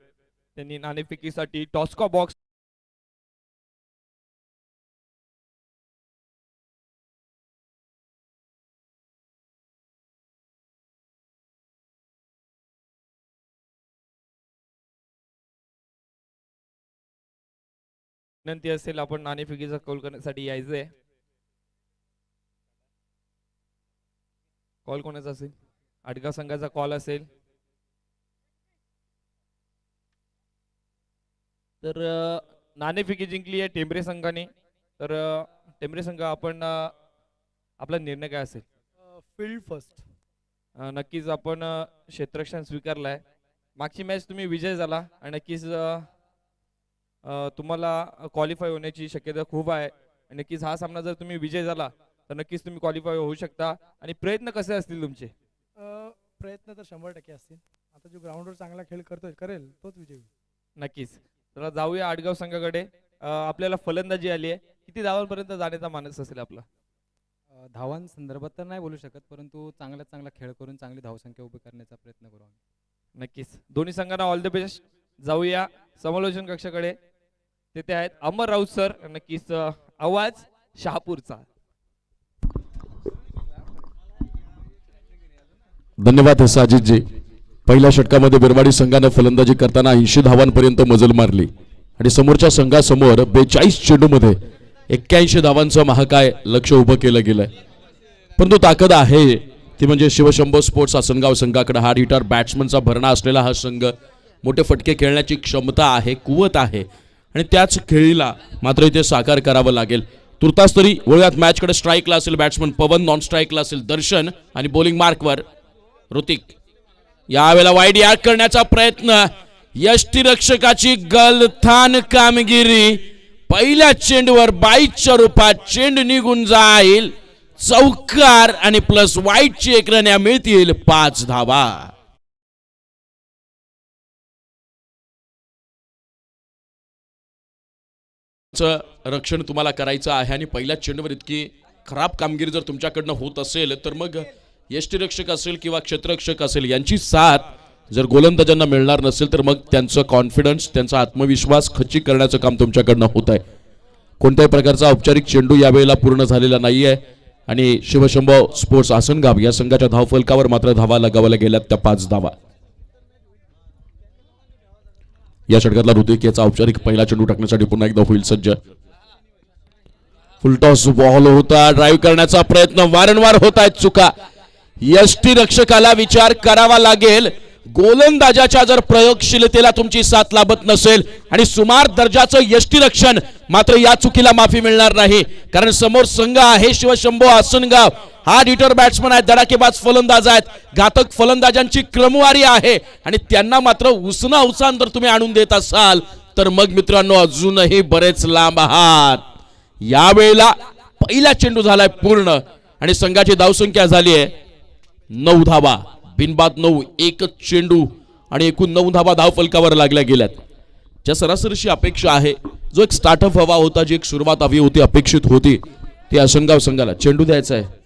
त्यांनी नाणेफेकीसाठी टॉस्का बॉक्स विनंती असेल आपण नाणेफेकीचा कॉल करण्यासाठी यायचंय. कॉल कोणाचा असेल? आडगाव संघाचा कॉल असेल तर नाणेफेकी जिंकली आहे टेंबरे संघाने. तर टेंबरे संघ आपण आपला निर्णय काय असेल? Field first. नक्कीच आपण क्षेत्ररक्षण स्वीकारलाय. मागची मॅच तुम्ही विजय झाला आणि नक्कीच तुम्हाला क्वालिफाय होण्याची शक्यता खूप आहे. आणि नक्कीच हा सामना जर तुम्ही विजय झाला तर नक्कीच तुम्ही क्वालिफाय होऊ शकता. आणि प्रयत्न कसे असतील तुमचे? प्रयत्न तर 100% असतील. आता जो ग्राउंडवर चांगला खेळ करतोय करेल तोच विजय होईल. नक्कीच. तर जाऊया आडगाव संघाकडे. आपल्याला फलंदाजी आली आहे. किती धावांपर्यंत जाण्याचा मानस असेल आपला? धावां संदर्भात तर नाही बोलू शकत, परंतु चांगल्यात चांगला खेळ करून चांगली धावसंख्या उभी करण्याचा प्रयत्न करू आम्ही. नक्कीच. दोन्ही संघांना ऑल द बेस्ट. जाऊया समालोचन कक्षाकडे. तिथे आहेत अमर राऊत सर. नक्कीच आवाज शहापूरचा. धन्यवाद साजिदजी. पहिल्या षटकामध्ये बिरवाडी संघाने फलंदाजी करताना 80 धावांपर्यंत मजल मारली आणि समोरच्या संघासमोर 42 चेंडूमध्ये 81 धावांचं महाकाय लक्ष उभं केलं गेलंय. परंतु ताकद आहे ती म्हणजे शिवशंभो स्पोर्ट्स आसनगाव संघाकडे. हार्ड हिटर बॅट्समनचा भरणा असलेला हा संघ. मोठे फटके खेळण्याची क्षमता आहे, कुवत आहे आणि त्याच खेळीला मात्र इथे साकार करावं लागेल. तुर्तास तरी वळूयात मॅचकडे. स्ट्राईकला असेल बॅट्समन पवन, नॉन स्ट्राईकला असेल दर्शन आणि बॉलिंग मार्कवर ऋतिक. यावेळेला वाईड यार्ड करण्याचा प्रयत्न. यष्टीरक्षकाची गलथान कामगिरी. पहिल्या चेंडूवर 22च्या रूपात चेंडू निघून जाईल. चौकार आणि प्लस वाईडची एक रन मिळतील. 5 धावा. रक्षण तुम्हाला करायचं आहे आणि पहिल्या चेंडूवर इतकी खराब कामगिरी जर तुमच्याकडनं होत असेल तर मग यष्टीरक्षक असेल किंवा क्षेत्ररक्षक असेल यांची साथ जर गोलंदाजांना मिळणार नसेल तर मग त्यांचं कॉन्फिडन्स, त्यांचा आत्मविश्वास खच्ची करण्याचं काम तुमच्याकडनं होत आहे. कोणत्याही प्रकारचा औपचारिक चेंडू यावेळेला पूर्ण झालेला नाहीये आणि शिवशंभो स्पोर्ट्स आसनगाव या संघाच्या धावफलकावर मात्र धावा लगावल्या गेल्यात त्या 5 धावा. या षटकातला ऋतिक याचा औपचारिक पहिला चेंडू टाकण्यासाठी पुन्हा एकदा होईल सज्ज. फुलटॉस बॉल होता. ड्राईव्ह करण्याचा प्रयत्न वारंवार होत आहेत चुका. यष्टीरक्षकाला विचार करावा लागेल. गोलंदाजाच्या जर प्रयोगशीलतेला तुमची साथ लाभत नसेल आणि सुमार दर्जाचं यष्टीरक्षण, मात्र या चुकीला माफी मिळणार नाही. कारण समोर संघ आहे शिवशंभो आसनगाव. हा डिटर बॅट्समन आहे, धडाकेबाज फलंदाज आहेत, घातक फलंदाजांची क्रमवारी आहे आणि त्यांना मात्र उसना उसान जर तुम्ही आणून देत असाल तर मग मित्रांनो अजूनही बरेच लांब आहात. यावेळेला पहिला चेंडू झालाय पूर्ण आणि संघाची धावसंख्या झाली आहे 9 धावा. बिनबाद 9, एकच चेंडू आणि एकूण 9 धावा धाव फलकावर लागल्या गेल्यात. ज्या सरासरीची अपेक्षा आहे, जो एक स्टार्टअप हवा होता, जी एक सुरुवात हवी होती, अपेक्षित होती, ती आसनगाव संघाला चेंडू द्यायचा आहे.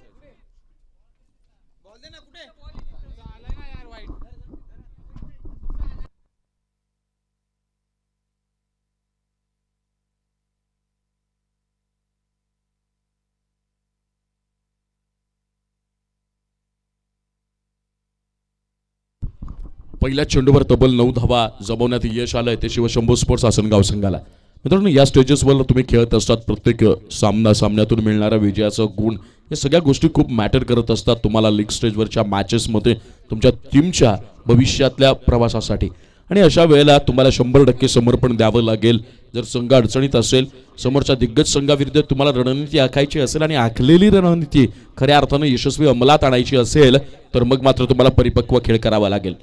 पहिल्या चेंडूवर तब्बल 9 धावा जमवण्यात यश आलंय ते शिवशंभो स्पोर्ट्स आसनगाव संघाला. मित्रांनो, या स्टेजेसवर तुम्ही खेळत असतात, प्रत्येक सामन्यातून मिळणारा विजयाचा गुण, या सगळ्या गोष्टी खूप मॅटर करत असतात तुम्हाला लीग स्टेजवरच्या मॅचेसमध्ये, तुमच्या टीमच्या भविष्यातल्या प्रवासासाठी. आणि अशा वेळेला तुम्हाला 100% समर्पण द्यावं लागेल. जर संघ अडचणीत असेल, समोरच्या दिग्गज संघाविरुद्ध तुम्हाला रणनीती आखायची असेल आणि आखलेली रणनीती खऱ्या अर्थानं यशस्वी अंमलात आणायची असेल तर मग मात्र तुम्हाला परिपक्व खेळ करावा लागेल.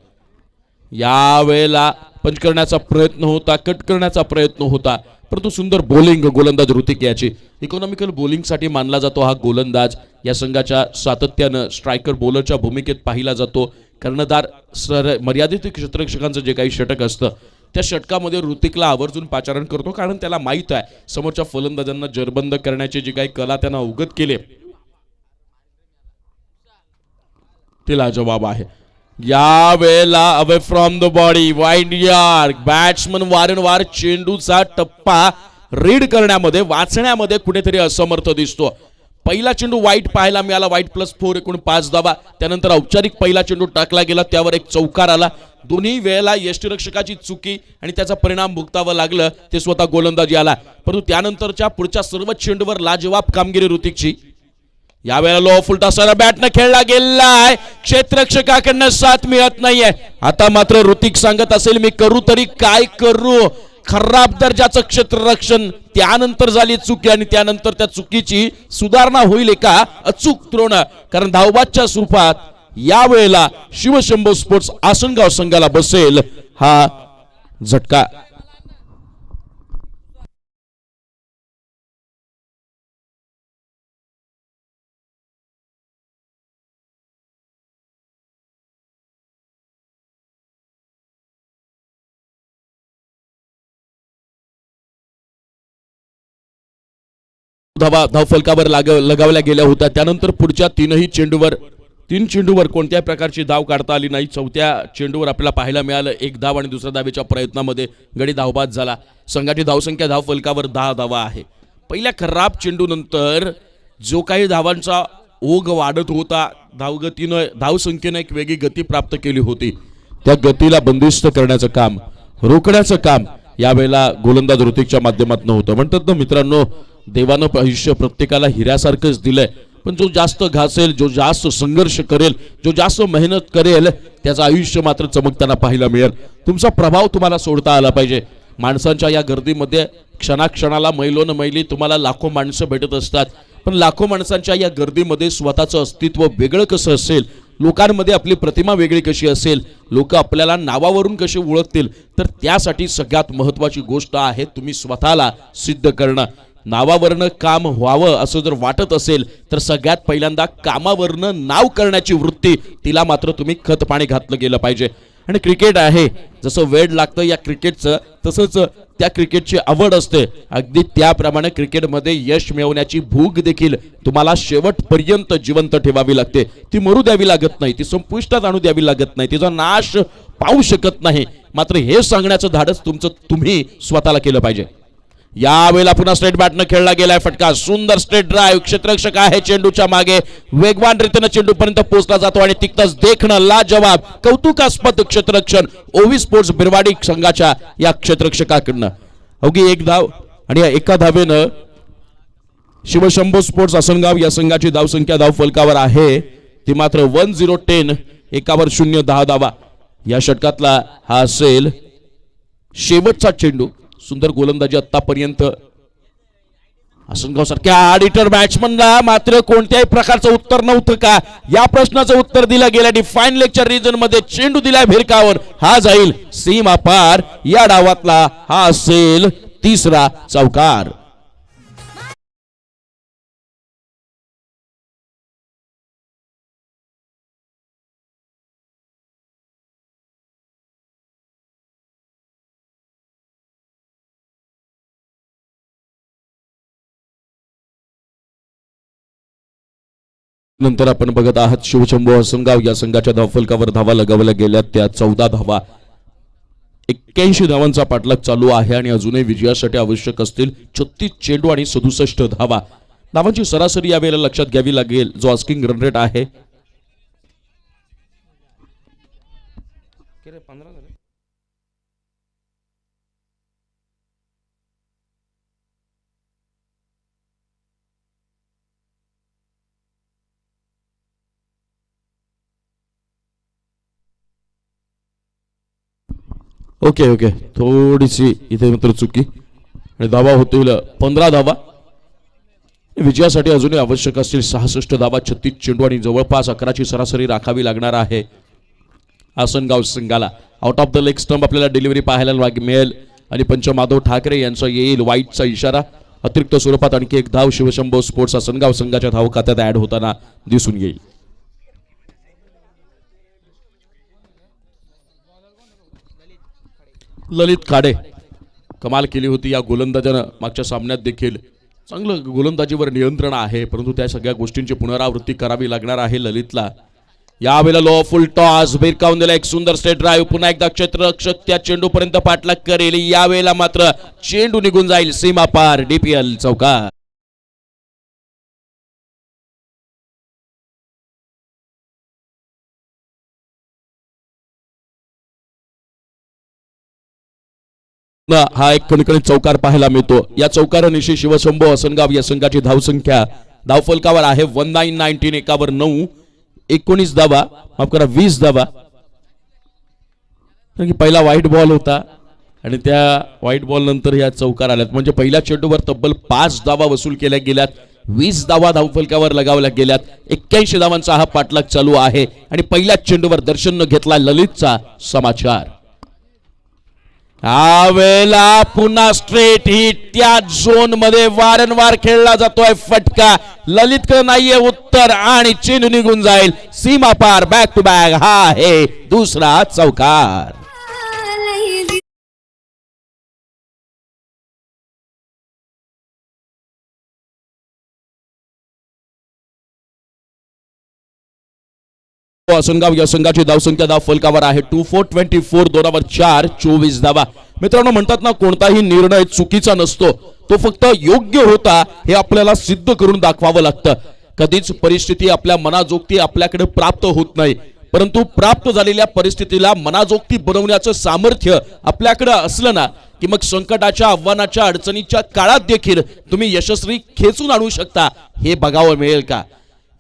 यावेळेला पंच करण्याचा प्रयत्न होता, कट करण्याचा प्रयत्न होता, परंतु सुंदर बॉलिंग गोलंदाज ऋतिक याची. इकॉनॉमिकल बॉलिंगसाठी मानला जातो हा गोलंदाज. या संघाच्या सातत्यानं स्ट्रायकर बॉलरच्या भूमिकेत पाहिला जातो. कर्णधार मर्यादित क्षेत्ररक्षकांचं जे काही षटक असतं त्या षटकामध्ये ऋतिकला आवर्जून पाचारण करतो, कारण त्याला माहीत आहे समोरच्या फलंदाजांना जरबंद करण्याची जी काही कला त्यांना अवगत केली ते लाजवाब आहे. या वेळेला away from the body wide yard, batsman वारंवार चेंडूचा टप्पा रीड करण्यामध्ये, वाचण्यामध्ये कुठेतरी असमर्थ दिसतो. पहिला चेंडू वाईट पाहायला मिळाला, वाईट +4 एकूण 5 धावा. त्यानंतर औपचारिक पहिला चेंडू टाकला गेला, त्यावर एक चौकार आला. दोन्ही वेळेला यष्टीरक्षकाची चुकी आणि त्याचा परिणाम भुगतावं लागलं ते स्वतः गोलंदाजी आला. परंतु त्यानंतरच्या पुढच्या सर्व चेंडूवर लाजवाब कामगिरी ऋतिकची. यावेळेला लो ऑफ उलटा सारा बॅटनं खेळला गेलाय, क्षेत्ररक्षकाकडनं साथ मिळत नाहीये. आता मात्र ऋतिक सांगत असेल मी करू तरी काय करू, खराब दर्जाचं क्षेत्ररक्षण, त्यानंतर झाली चुकी आणि त्यानंतर त्या चुकीची सुधारणा होईल का अचूक थ्रोन, कारण धावबादच्या स्वरूपात यावेळेला शिवशंभो स्पोर्ट्स आसनगाव संघाला बसेल हा झटका. धावा धावफलकावर लगावल्या गेल्या होत्या. त्यानंतर पुढच्या 3 चेंडूवर कोणत्याही प्रकारची धाव काढता आली नाही. चौथ्या चेंडूवर आपल्याला पाहायला मिळालं 1 धाव आणि दुसऱ्या धावेच्या प्रयत्नामध्ये गडी धावबाद झाला. संघाची धावसंख्या धावफलकावर 10 धावा आहे. पहिल्या खराब चेंडूनंतर जो काही धावांचा ओघ वाढत होता, धावगतीनं धावसंख्येनं एक वेगळी गती प्राप्त केली होती, त्या गतीला बंदिस्त करण्याचं काम, रोखण्याचं काम यावेळेला गोलंदाज ऋतिकच्या माध्यमातून होतं. म्हणतात ना मित्रांनो, देवानं आयुष्य प्रत्येकाला हिऱ्यासारखंच दिलंय, पण जो जास्त घासेल, जो जास्त संघर्ष करेल, जो जास्त मेहनत करेल, त्याचं आयुष्य मात्र चमकताना पाहायला मिळेल. तुमचा प्रभाव तुम्हाला सोडता आला पाहिजे. माणसांच्या या गर्दीमध्ये क्षणाक्षणाला मैलोन मैली तुम्हाला लाखो माणसं भेटत असतात, पण लाखो माणसांच्या या गर्दीमध्ये स्वतःचं अस्तित्व वेगळं कसं असेल, लोकांमध्ये आपली प्रतिमा वेगळी कशी असेल, लोक आपल्याला नावावरून कसे ओळखतील, तर त्यासाठी सगळ्यात महत्त्वाची गोष्ट आहे तुम्ही स्वतःला सिद्ध करणं. नावावरनं काम व्हावं असं जर वाटत असेल तर सगळ्यात पहिल्यांदा कामावरनं नाव करण्याची वृत्ती, तिला मात्र तुम्ही खत पाणी घातलं गेलं पाहिजे. आणि क्रिकेट आहे, जसं वेड लागतं या क्रिकेटचं, तसंच त्या क्रिकेटची आवड असते. अगदी त्याप्रमाणे क्रिकेटमध्ये यश मिळवण्याची भूक देखील तुम्हाला शेवटपर्यंत जिवंत ठेवावी लागते. ती मरू द्यावी लागत नाही, ती संपुष्टात आणू द्यावी लागत नाही, तिचा नाश पाहू शकत नाही. मात्र हे सांगण्याचं धाडस तुम्ही स्वतःला केलं पाहिजे. यावेळेला पुन्हा स्ट्रेट बॅटनं खेळला गेलाय फटका, सुंदर स्ट्रेट ड्राईव्ह, क्षेत्ररक्षक आहे चेंडूच्या मागे, वेगवान रीतीने चेंडू पर्यंत पोहोचला जातो आणि तितकंच देखणं लाजवाब कौतुकास्पद क्षेत्ररक्षण ओवी स्पोर्ट्स बिरवाडी संघाच्या या क्षेत्ररक्षकाकडनं. अवघी 1 धाव आणि एका धावेनं शिवशंभो स्पोर्ट्स आसनगाव या संघाची धावसंख्या धाव फलकावर आहे ती मात्र 10-10, 1-0 10 धावा. या षटकातला हा असेल शेवटचा चेंडू. सुंदर गोलंदाजी आतापर्यंत आसनगाव सारख्या ऑडिटर बॅट्समनला मात्र कोणत्याही प्रकारचं उत्तर नव्हतं का, या प्रश्नाचं उत्तर दिलं गेलं. डिफाईन लेगच्या रिजन मध्ये चेंडू दिलाय भिरकावर, हा जाईल सीमा पार. या डावातला हा असेल तिसरा चौकार. नंतर आपण बघत आहात शिवशंभू आसनगाव या संघाच्या धावफलकावर धावा लगावल्या गेल्या त्या 14 धावा. 81 धावांचा पाठलाग चालू आहे आणि अजूनही विजयासाठी आवश्यक असतील 36 चेंडू आणि 67 धावा. धावांची सरासरी यावेळेला लक्षात घ्यावी लागेल. जो आस्किंग रन रेट आहे ओके ओके थोडीशी इथे मात्र चुकी आणि धावा होतील 15 धावा. विजयासाठी अजूनही आवश्यक असतील 66 धावा, 36 चेंडू आणि जवळपास 11ची सरासरी राखावी लागणार आहे आसनगाव संघाला. Out of the leg stump आपल्याला डिलिव्हरी पाहायला मिळेल आणि पंच माधव ठाकरे यांचा येईल वाईटचा इशारा. अतिरिक्त स्वरूपात आणखी एक धाव शिवशंभू स्पोर्ट्स आसनगाव संघाच्या धाव खात्यात ऍड होताना दिसून येईल. ललित खाडे कमाल केली होती या गोलंदाजानं. मागच्या सामन्यात देखील चांगलं गोलंदाजीवर नियंत्रण आहे, परंतु त्या सगळ्या गोष्टींची पुनरावृत्ती करावी लागणार आहे ललितला. यावेळेला लो फुल टॉस भिरकावून दिला एक सुंदर स्टेट ड्राईव्ह. पुन्हा एकदा क्षेत्ररक्षक त्या चेंडूपर्यंत पाठलाग करेल. यावेळेला मात्र चेंडू निघून जाईल सीमा पार. डीपीएल चौकार. हा एक कणकणीत चौकार पाहायला मिळतो. या चौकारानिशी शिवशंभू आसनगाव या संघाची धावसंख्या धावफलकावर आहे 1919. एकावर 9, 19 धावा, माफ करा 20 धावा. पहिला व्हाईट बॉल होता आणि त्या व्हाईट बॉल नंतर या चौकार आल्यात, म्हणजे पहिल्या चेंडूवर तब्बल 5 धावा वसूल केल्या गेल्यात. 20 धावा धावफलकावर लगावल्या गेल्यात. 81 धावांचा हा पाठलाग चालू आहे आणि पहिल्याच चेंडूवर दर्शन न घेतला ललितचा समाचार. यावेळेला पुन्हा स्ट्रेट हिट त्या झोन मध्ये वारंवार खेळला जातोय फटका. ललितकडे नाहीये उत्तर आणि चेंडू निघून जाईल सीमा पार. बॅक टू बॅक हा आहे दुसरा चौकार. आसनगाव या संघाची धावसंख्या धाव फलकावर आहे 2424. 2/4 24 धावा. मित्रांनो म्हणतात ना, कोणताही निर्णय चुकीचा नसतो, तो फक्त योग्य होता हे आपल्याला सिद्ध करून दाखवावं लागतं. कधीच परिस्थिती आपल्या मनाजोगती आपल्याकडे प्राप्त होत नाही, परंतु प्राप्त झालेल्या परिस्थितीला मनाजोगती बनवण्याचं सामर्थ्य आपल्याकडे असलं ना की मग संकटाच्या आव्हानाच्या अडचणीच्या काळात देखील तुम्ही यशस्वी खेचून आणू शकता. हे बघावं मिळेल का?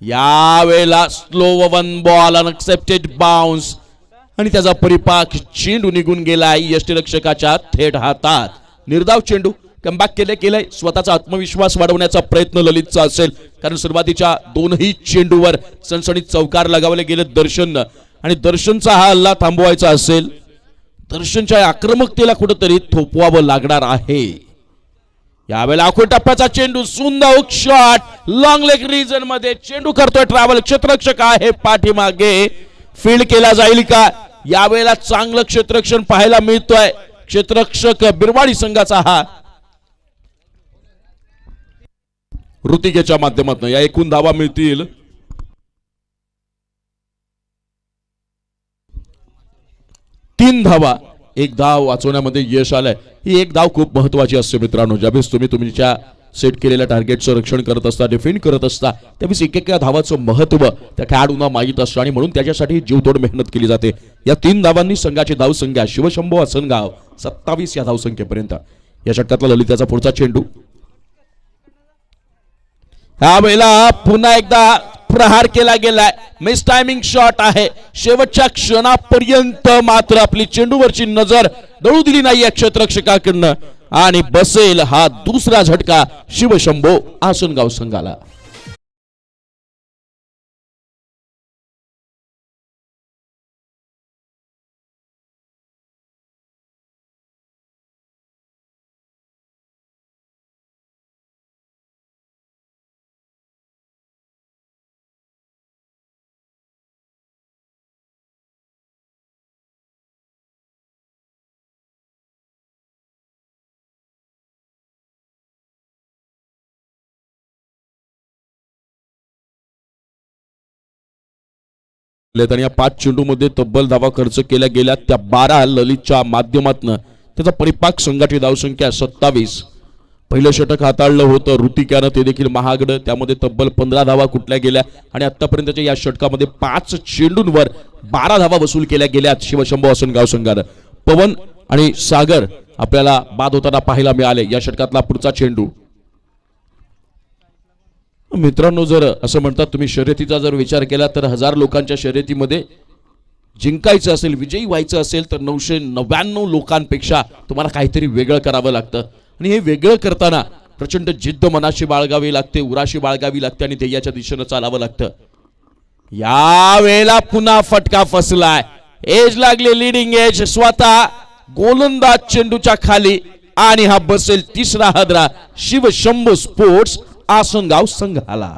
यावेळेला स्लो 1 बॉल अनएक्सेप्टेड बाउन्स आणि त्याचा परिपाक चेंडू निघून गेलाय यष्टीरक्षकाच्या थेट हातात. निर्धाव चेंडू कमबॅक केलंय. स्वतःचा आत्मविश्वास वाढवण्याचा प्रयत्न ललितचा असेल, कारण सुरुवातीच्या दोनही चेंडूवर सणसणीत चौकार लगावले गेले दर्शन आणि दर्शनचा हा हल्ला थांबवायचा असेल दर्शनच्या आक्रमकतेला कुठेतरी थोपवावं लागणार आहे. यावेळेला आखो टप्प्याचा चेंडू सुंदर शॉट लॉंग लेग रिजन मध्ये चेंडू करतोय ट्रॅव्हल. क्षेत्ररक्षक आहे पाठीमागे, फील्ड केला जाईल का? यावेळेला चांगलं क्षेत्ररक्षण पाहायला मिळतोय क्षेत्ररक्षक बिरवाडी संघाचा हा. ऋतिकेच्या माध्यमातून या एकूण धावा मिळतील 3 धावा. 1 धाव वाचवण्यामध्ये यश आलंय. ही 1 धाव खूप महत्वाची असते मित्रांनो. ज्यावेळेस तुम्ही तुमच्या सेट केलेल्या टार्गेटचं रक्षण करत असता, डिफेंड करत असता, त्यावेळेस एकेका धावाचं महत्व त्या खेळाडूंना माहीत असतं आणि म्हणून त्याच्यासाठी जीवतोड मेहनत केली जाते. या 3 धावांनी संघाची धावसंख्या शिवशंभू आसनगाव 27 या धावसंख्येपर्यंत. या षटकातला ललिताचा पुढचा चेंडू. यावेळेला पुन्हा एकदा प्रहार केला गेलाय. मिस टायमिंग शॉट आहे. शेवटच्या क्षणापर्यंत मात्र आपली चेंडूवरची नजर दळू दिली नाही या क्षेत्ररक्षकाकडनं आणि बसेल हा दुसरा झटका शिवशंभो आसनगाव संघाला. आणि या 5 चेंडूमध्ये तब्बल धावा खर्च केल्या गेल्या. त्या 12 ललितच्या माध्यमातून त्याचा परिपाक संघाची धावसंख्या 27. पहिलं षटक हाताळलं होतं ऋतिकानं, ते देखील महागडं. त्यामध्ये तब्बल 15 धावा कुठल्या गेल्या आणि आतापर्यंतच्या या षटकामध्ये 5 चेंडूंवर 12 धावा वसूल केल्या गेल्यात शिवशंभो आसनगाव संघानं. पवन आणि सागर आपल्याला बाद होताना पाहायला मिळाले. या षटकातला पुढचा चेंडू. मित्रांनो, जर असं म्हणतात तुम्ही शर्यतीचा जर विचार केला तर 1000 लोकांच्या शर्यतीमध्ये जिंकायचं असेल, विजयी व्हायचं असेल तर 999 लोकांपेक्षा तुम्हाला काहीतरी वेगळं करावं लागतं. आणि हे वेगळं करताना प्रचंड जिद्द मनाशी बाळगावी लागते, उराशी बाळगावी लागते आणि ध्येयाच्या दिशेनं चालावं लागतं. या वेळेला पुन्हा फटका फसलाय. एज लागले, लीडिंग एज स्वतः गोलंदाज चेंडूच्या खाली आणि हा बसेल तिसरा हादरा शिवशंभो स्पोर्ट्स आसनगाव संघाला.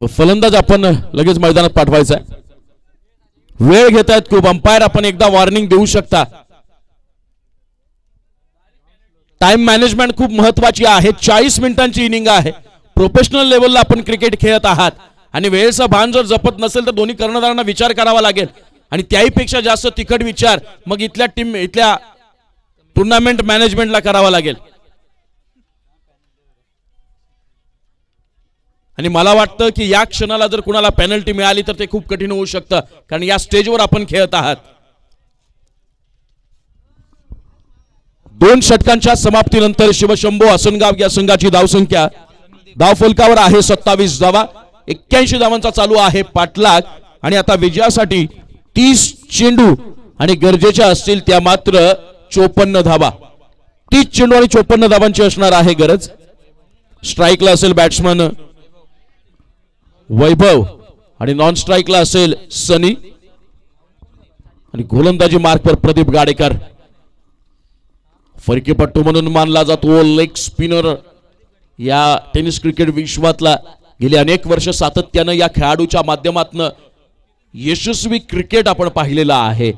फलंदाज आपण लगेच मैदानात पाठवायचा आहे. वेळ घेत आहेत खूप अंपायर, आपण एकदा वॉर्निंग देऊ शकता. टाइम मॅनेजमेंट खूप महत्वाची आहे. 40 मिनिटांची इनिंग आहे. प्रोफेशनल लेवलला आपण क्रिकेट खेळत आहात आणि वेळेचा भान जर जपत नसेल तर दोन्ही कर्णधारांना विचार करावा लागेल आणि त्याहीपेक्षा जास्त तिखट विचार मग इथल्या टुर्नामेंट मॅनेजमेंटला करावा लागेल. आणि मला वाटतं की या क्षणाला जर कुणाला पेनल्टी मिळाली तर ते खूप कठीण होऊ शकतं, कारण या स्टेजवर आपण खेळत आहात. 2 षटकांच्या समाप्तीनंतर शिवशंभो आसनगाव या संघाची धावसंख्या धावफलकावर आहे 27 धावा. 81 धावांचा चालू आहे पाठलाग आणि आता विजयासाठी 30 चेंडू आणि गरजेच्या असतील त्या मात्र 54 धावा. 30 चेंडू आणि 54 धावांची असणार आहे गरज. स्ट्राईकला असेल बॅट्समन वैभव आणि नॉन स्ट्राईकला असेल सनी आणि गोलंदाजी मार्कवर प्रदीप गाडेकर. फरकीपट्टू म्हणून मानला जातो लेग स्पिनर या टेनिस क्रिकेट विश्वातला. गेली अनेक वर्ष सातत्यानं या खेळाडूच्या माध्यमातून यशस्वी क्रिकेट आपण पाहिलेलं आहे.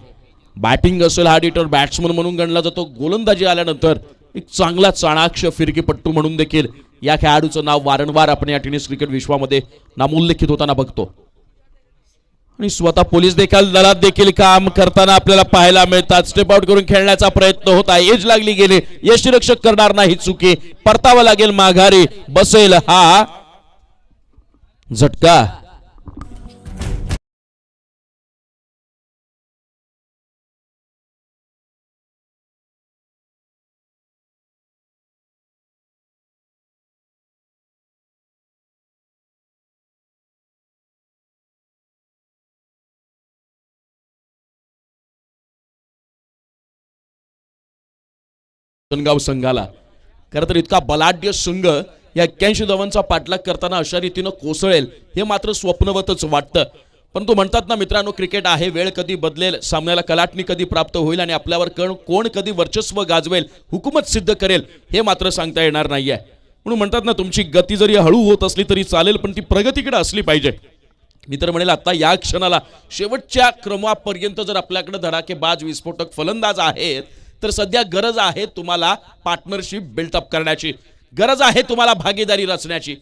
बॅटिंग असेल हार्ड हिटर, बॅट्समन म्हणून गणला जातो. गोलंदाजी आल्यानंतर एक चांगला चाणाक्ष फिरकीपट्टू म्हणून देखील या खेळाडूचं नाव वारंवार आपण या टेनिस क्रिकेट विश्वामध्ये नामोल्लेखित होताना बघतो. आणि स्वतः पोलीस देखील दलात देखील काम करताना आपल्याला पाहायला मिळतात. स्टेप आउट करून खेळण्याचा प्रयत्न होता. एज लागली गेली. यष्टीरक्षक करणार नाही चुकी. परतावा लागेल माघारी. बसेल हा झटका. आसनगाव संघाला खरं तर इतका बलाढ्य संघ या 81 धावांचा पाठलाग करताना अशा रीतीनं कोसळेल हे मात्र स्वप्नवतच वाटतं. परंतु म्हणतात ना मित्रांनो, क्रिकेट आहे. वेळ कधी बदलेल, सामन्याला कलाटणी कधी प्राप्त होईल आणि आपल्यावर कोण कधी वर्चस्व गाजवेल, हुकूमत सिद्ध करेल हे मात्र सांगता येणार नाहीये. म्हणून म्हणतात ना, तुमची गती जरी हळू होत असली तरी चालेल, पण ती प्रगतीकडे असली पाहिजे. मी तर म्हणेल आता या क्षणाला शेवटच्या क्रमापर्यंत जर आपल्याकडे धडाकेबाज विस्फोटक फलंदाज आहेत तर सध्या गरज आहे तुम्हाला पार्टनरशिप बिल्टअप करण्याची, गरज आहे तुम्हाला भागीदारी रचण्याची.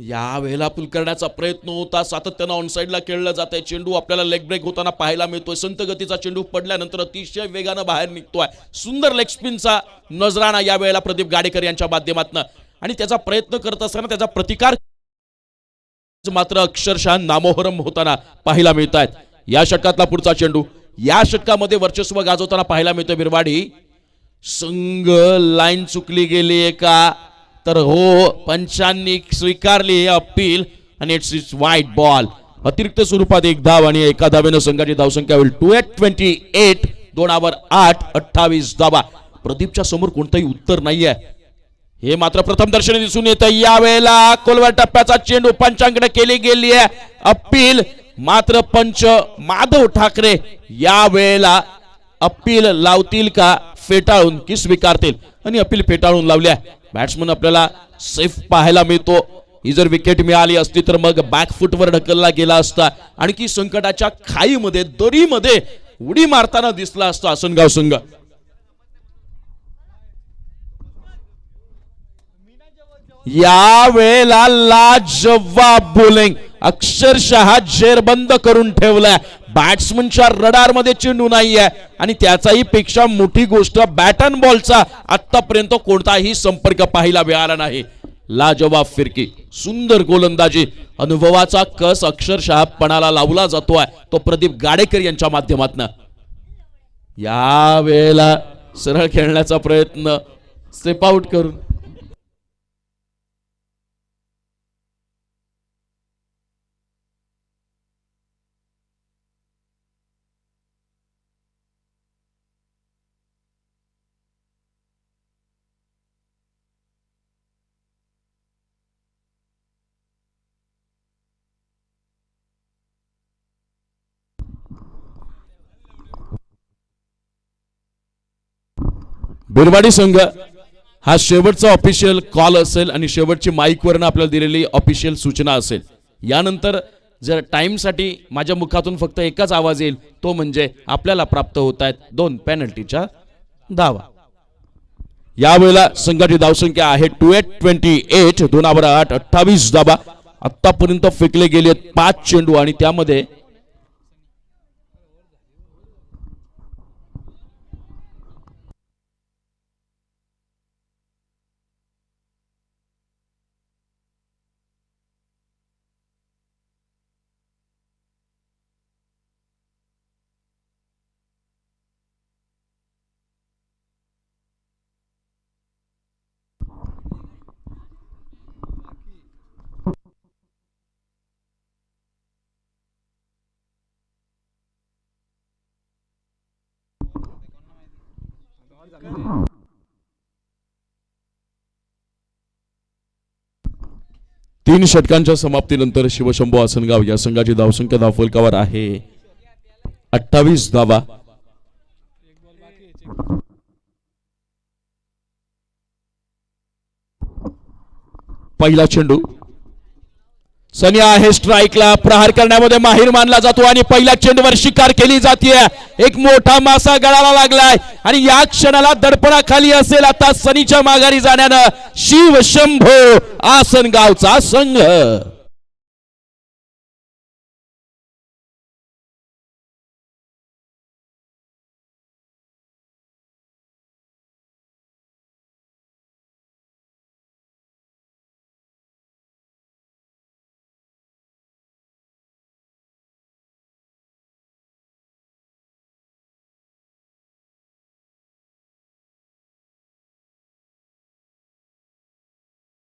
या वेळेला पुल करण्याचा प्रयत्न होता, सातत्यानं ऑनसाइडला खेळलं जात आहे. चेंडू आपल्याला लेग ब्रेक होताना पाहायला मिळतोय. संत गतीचा चेंडू पडल्यानंतर अतिशय वेगानं बाहेर निघतोय. सुंदर लेग स्पिनचा नजराणा या वेळेला प्रदीप गाडेकर यांच्या माध्यमातून, आणि त्याचा प्रयत्न करत असताना त्याचा प्रतिकार मात्र अक्षरशः नामोहरम होताना पाहायला मिळत आहेत. या षटकातला पुढचा चेंडू, या षटकामध्ये वर्चस्व गाजवताना पाहायला मिळतोय बिरवाडी संघ. लाईन चुकली गेली का तर हो, पंचांनी स्वीकारली अपील आणि इट्स वाईट बॉल. अतिरिक्त स्वरूपात एक धाव आणि एका धावेनं संघाची धावसंख्या होईल 2/28. 2 28 धावा. प्रदीपच्या समोर कोणतंही उत्तर नाहीये, हे मात्र प्रथम दर्शनी दिसून येतं. यावेळेला खोलवर टप्प्याचा चेंडू पंचांकडे केली गेली आहे अपील, मात्र पंच माधव ठाकरे यावेळेला अपील लावतील का फेटाळून की स्वीकारतील, आणि अपील फेटाळून लावल्या. बॅट्समन आपल्याला सेफ पाहायला मिळतो. ही जर विकेट मिळाली असती तर मग बॅक फुटवर ढकलला गेला असता, आणखी संकटाच्या खाईमध्ये दरीमध्ये उडी मारताना दिसला असता आसनगाव संघ. या वेळेला लाजवाब बॉलिंग, अक्षरशः जेरबंद करून ठेवलाय. बॅट्समनच्या रडार मध्ये चेंडू नाहीये, आणि त्याचाही पेक्षा मोठी गोष्ट बॅट अँड बॉलचा आतापर्यंत कोणताही संपर्क पाहायला मिळाला नाही. लाजवाब फिरकी, सुंदर गोलंदाजी, अनुभवाचा कस अक्षरशः पणाला लावला जातोय तो प्रदीप गाडेकर यांच्या माध्यमातून. या वेळेला सरळ खेळण्याचा प्रयत्न, स्टेप आउट करून. बिरवाडी संघ हा शेवटचा ऑफिशियल कॉल असेल आणि शेवटची माईकवरनं आपल्याला दिलेली ऑफिशियल सूचना असेल. यानंतर जर टाइमसाठी माझ्या मुखातून फक्त एकच आवाज येईल, तो म्हणजे आपल्याला प्राप्त होत आहेत 2 पेनल्टीच्या धावा. यावेळेला संघाची धावसंख्या आहे 2/28. 28 धावा. आतापर्यंत फेकले गेले 5 चेंडू आणि त्यामध्ये तीन षटकांच्या समाप्तीनंतर शिवशंभू आसनगाव या संघाची धावसंख्या धावफलकावर आहे 28 धावा. पहिला चेंडू, सनिया आहे स्ट्राइकला, प्रहार करण्यामध्ये माहिर मानला जातो आणि पहिल्या चेंडूवर शिकार केली जाते. एक मोठा मासा गळाला लागलाय आणि या क्षणाला दडपणाखाली असेल आता सनीच्या माघारी जाण्यानं शिवशंभू आसनगावचा संघ.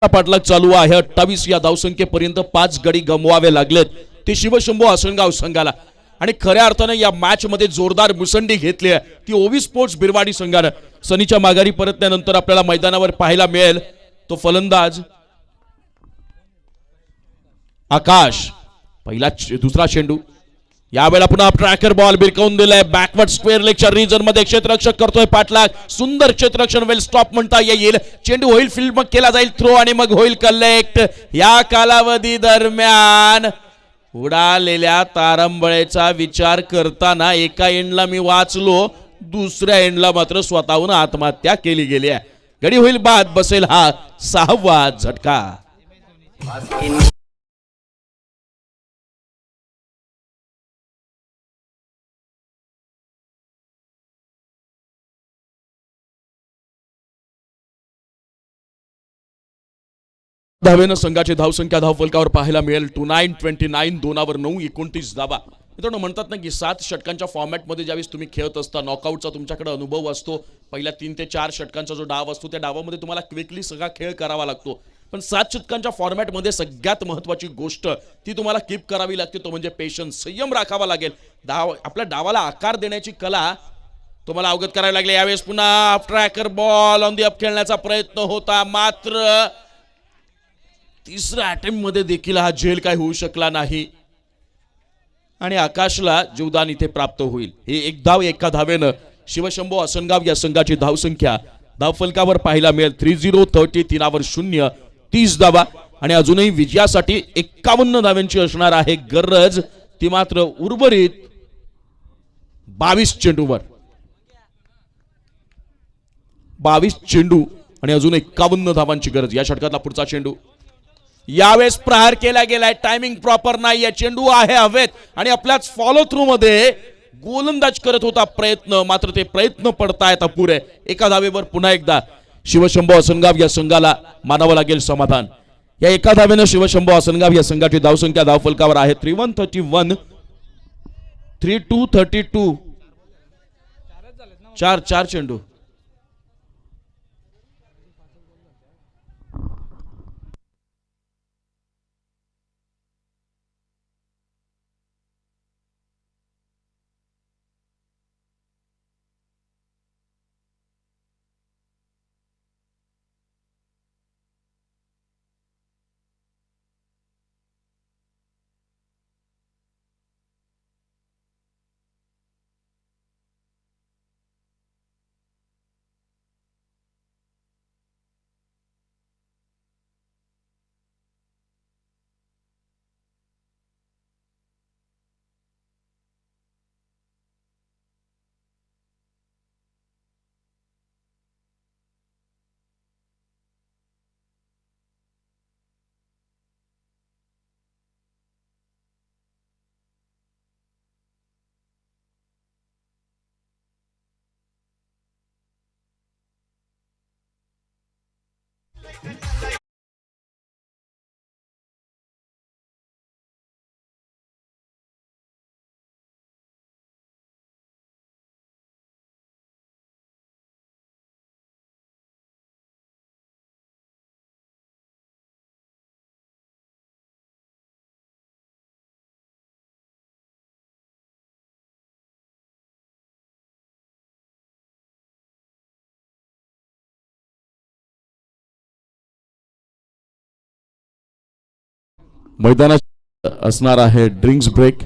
पाठलाग चालू आहे. 28 या धावसंख्येपर्यंत 5 गडी गमवावे लागलेत ते शिवशंभू आसनगाव संघाला, आणि खऱ्या अर्थाने या मॅच मध्ये जोरदार मुसंडी घेतली आहे ती ओवी स्पोर्ट्स बिरवाडी संघानं. सनीच्या माघारी परतल्यानंतर आपल्याला मैदानावर पाहायला मिळेल तो फलंदाज आकाश. दुसरा चेंडू, यावेळेला पुन्हा ट्रॅकर बॉल बिरकावून दिलाय बॅकवर्ड स्क्वेअर लेगच्या रीजन मध्ये. क्षेत्ररक्षक करतोय पाठलाग, सुंदर क्षेत्ररक्षण, वेल स्टॉप म्हणता येईल. चेंडू होईल फील्ड, मग केला जाईल थ्रो आणि मग होईल कलेक्ट. या कालावधी दरम्यान उडालेल्या तारंबळेचा विचार करताना एका एंडला मी वाचलो, दुसऱ्या एंडला मात्र स्वतःहून आत्महत्या केली गेली आहे. गडी होईल बाद, बसेल हा 6वा झटका. धावेनं संघाची धावसंख्या धावफलकावर पाहायला मिळेल 29-29 2 9 29 धावा. मित्रांनो म्हणतात ना की 7 षटकांच्या फॉर्मॅटमध्ये ज्यावेळेस तुम्ही खेळत असता नॉकआउटचा तुमच्याकडे अनुभव असतो. पहिल्या 3 ते 4 षटकांचा जो डाव असतो त्या डावामध्ये तुम्हाला क्विकली सगळा खेळ करावा लागतो. पण 7 षटकांच्या फॉर्मॅटमध्ये सगळ्यात महत्त्वाची गोष्ट ती तुम्हाला कीप करावी लागते तो म्हणजे पेशन्स, संयम राखावा लागेल. आपल्या डावाला आकार देण्याची कला तुम्हाला अवगत करावी लागली. यावेळेस पुन्हा tracker ball on the up खेळण्याचा प्रयत्न होता मात्र तिसऱ्या अटेम्प्ट मध्ये देखील हा झेल काय होऊ शकला नाही आणि आकाशला जीवदान इथे प्राप्त होईल. हे एक धाव एका धावेनं शिवशंभो असनगाव या संघाची धावसंख्या धावफलकावर पाहायला मिळेल 30-30 3 0 30 धावा आणि अजूनही विजयासाठी 51 धाव्यांची असणार आहे गरज. ती मात्र उर्वरित 22 चेंडूवर 22 चेंडू आणि अजून 51 धावांची गरज. या षटकातला पुढचा चेंडू यावेळेस प्रहार केला गेलाय. टायमिंग प्रॉपर नाही आहे. चेंडू आहे हवेत आणि आपल्याच फॉलो थ्रू मध्ये गोलंदाज करत होता प्रयत्न मात्र ते प्रयत्न पडतायत अपुरे. एका धावेवर पुन्हा एकदा शिवशंभो असनगाव या संघाला मानावं लागेल समाधान. या एका धावेनं शिवशंभो असनगाव या संघाची धावसंख्या धावफलकावर आहे 31-31 32-32 4 चेंडू. मैदानात असणार आहे ड्रिंक्स ब्रेक.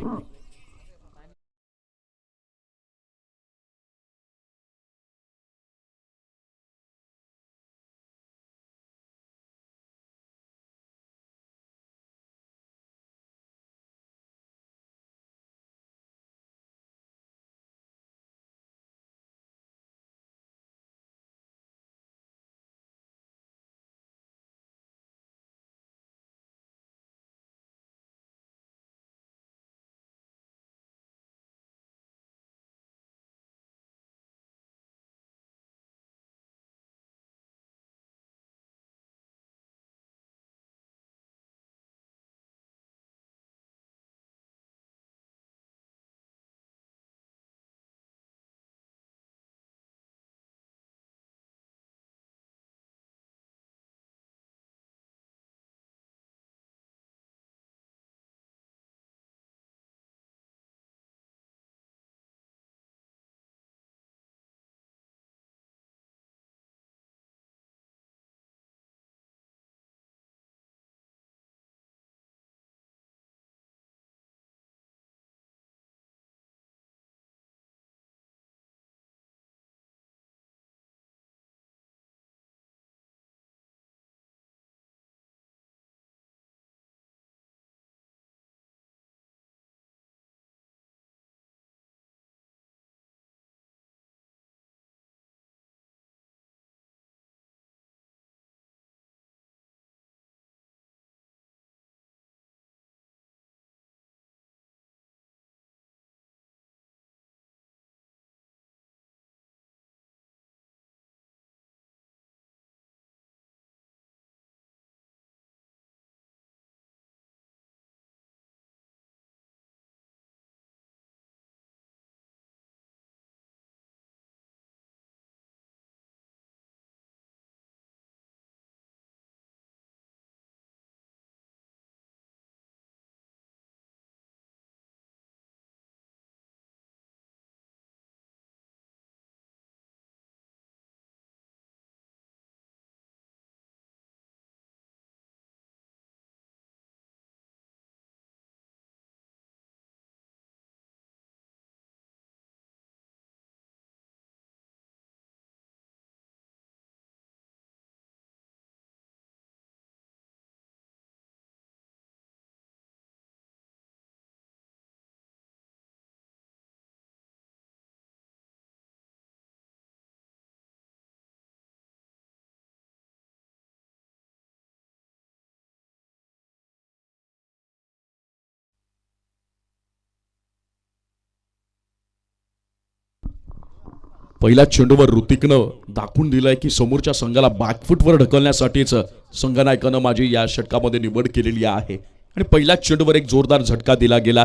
पहिल्या चेंडूवर ऋतिकनं दाखवून दिलंय की समोरच्या संघाला बॅकफुटवर ढकलण्यासाठीच संघनायकानं माझी या षटकामध्ये निवड केलेली आहे आणि पहिल्या चेंडूवर एक जोरदार झटका दिला गेला.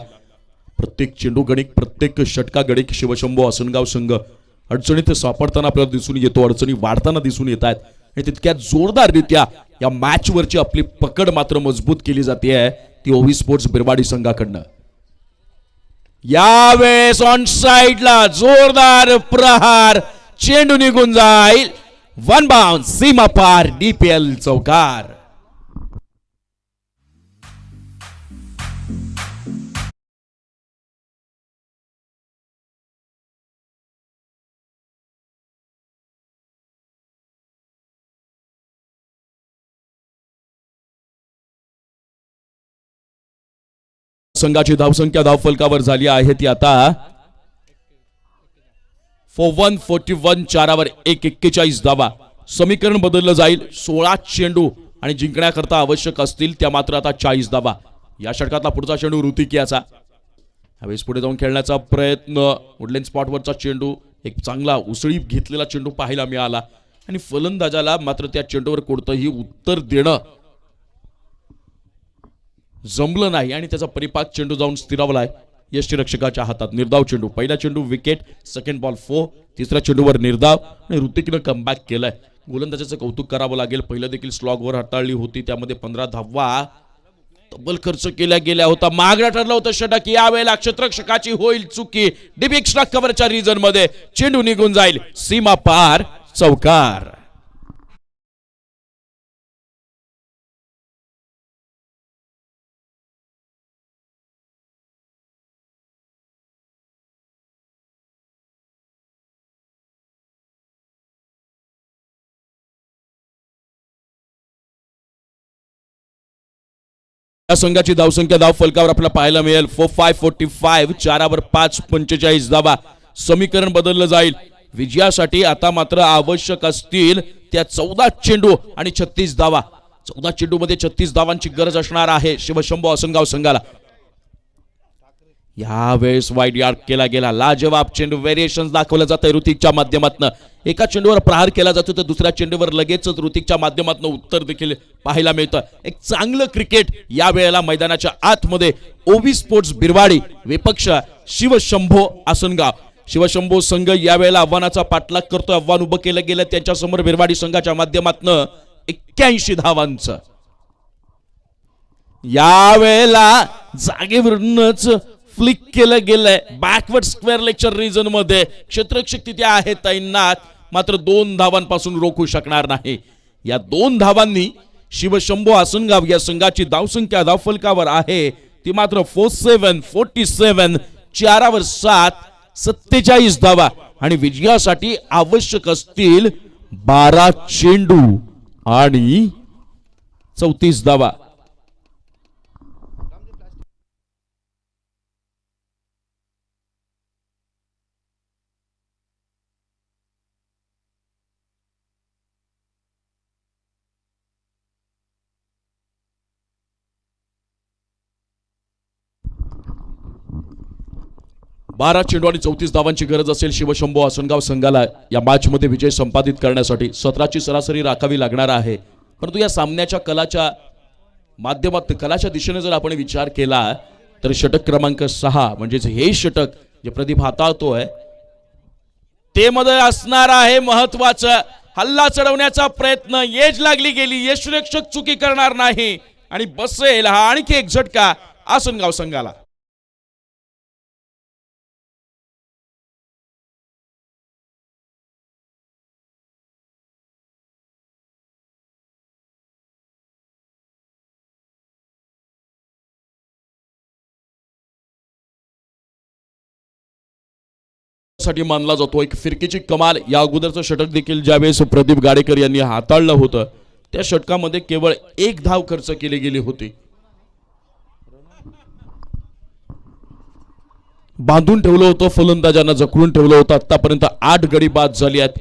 प्रत्येक चेंडू गणिक, प्रत्येक षटका गणिक शिवशंभो आसनगाव संघ अडचणीत सापडताना आपल्याला दिसून येतो, अडचणी वाढताना दिसून येत आहेत आणि तितक्या जोरदाररित्या या मॅचवरची आपली पकड मात्र मजबूत केली जाते आहे ती ओव्ही स्पोर्ट्स बिरवाडी संघाकडनं. यावेळेस ऑन साइडला जोरदार प्रहार, चेंडू निघून जाईल, वन बाउंड, सीमा पार, डीपीएल चौकार. संघाची धावसंख्या धावफलकावर झाली आहे ती आता 41 चारावर 41 धावा. समीकरण बदललं जाईल. 16 चेंडू आणि जिंकण्याकरता आवश्यक असतील त्या मात्र आता 40 धावा. या षटकातला पुढचा चेंडू ऋतिक याचा. यावेळेस पुढे जाऊन खेळण्याचा प्रयत्न, वुडलँड स्पॉटवरचा चेंडू, एक चांगला उसळी घेतलेला चेंडू पाहायला मिळाला आणि फलंदाजाला मात्र त्या चेंडूवर कोणतंही उत्तर देणं जमलं नाही आणि त्याचा परिपाक चेंडू जाऊन स्थिरावलाय यष्टीरक्षकाच्या हातात. निर्धाव चेंडू, पहिला चेंडू विकेट, सेकंड बॉल 4, तिसऱ्या चेंडूवर निर्धाव आणि ऋतिकनं कमबॅक केलाय. गोलंदाजाचं कौतुक करावं लागेल. पहिलं देखील स्लॉगवर हाताळली होती, त्यामध्ये 15 धावा तब्बल खर्च केल्या गेल्या होता. मागणं ठरलं होतं षटक. यावेळेला क्षेत्ररक्षकाची होईल चुकी. डीप एक्स्ट्रा कव्हरच्या रिजन मध्ये चेंडू निघून जाईल, सीमा पार, चौकार. या संघाची धावसंख्या धाव फलकावर आपल्याला पाहायला मिळेल 45 चारावर 5 45 धावा. समीकरण बदललं जाईल. विजयासाठी आता मात्र आवश्यक असतील त्या 14 चेंडू आणि 36 धावा. 14 चेंडू मध्ये 36 धावांची गरज असणार आहे शिवशंभो आसनगाव संघाला. यावेळेस वाईड यार्ड केला गेला. लाजवाब चेंडू, व्हेरिएशन दाखवलं जातं ऋतिकच्या माध्यमातून. एका चेंडूवर प्रहार केला जातो तर दुसऱ्या चेंडूवर लगेचच ऋतिकच्या माध्यमातून उत्तर देखील पाहायला मिळतं. एक चांगलं क्रिकेट या वेळेला मैदानाच्या आतमध्ये ओव्ही स्पोर्ट्स बिरवाडी विपक्ष शिवशंभो आसनगाव. शिवशंभो संघ या वेळेला आव्हानाचा पाठलाग करतोय. आव्हान उभं केलं गेलं त्यांच्या समोर बिरवाडी संघाच्या माध्यमातून 81 धावांचं. या वेळेला जागेवरूनच फ्लिक केलं गेलंय बॅकवर्ड स्क्वेअर लेक्चर रिजन मध्ये. क्षेत्ररक्षक तिथे आहे तैनात, मात्र 2 धावांपासून रोखू शकणार नाही. या 2 धावांनी शिवशंभो आसनगाव या संघाची धावसंख्या धावफलकावर आहे ती मात्र 47 चारावर 7 47 धावा आणि विजयासाठी आवश्यक असतील 12 चेंडू आणि 34 धावा. बारा चेंडू आणि 34 धावांची गरज असेल शिवशंभो आसनगाव संघाला या मॅच मध्ये विजय संपादित करण्यासाठी. 17ची सरासरी राखावी लागणार आहे. परंतु या सामन्याच्या कलाच्या माध्यमात कलाच्या दिशेने जर आपण विचार केला तर षटक क्रमांक 6 म्हणजेच हे षटक जे प्रदीप हाताळतोय ते मध्ये असणार आहे महत्वाचं. हल्ला चढवण्याचा प्रयत्न, एज लागली गेली, यष्टीरक्षक चुकी करणार नाही आणि बसेल हा आणखी एक झटका आसनगाव संघाला. साठी मानला जातो एक फिरकीची कमाल. या अगोदरचं षटक देखील ज्यावेळेस प्रदीप गाडेकर यांनी हाताळलं होतं त्या षटकामध्ये केवळ 1 धाव खर्च केली गेली होती. बांधून ठेवलं होतं फलंदाजांना, जखडून ठेवलं होतं. आतापर्यंत 8 गडी बाद झाली आहेत.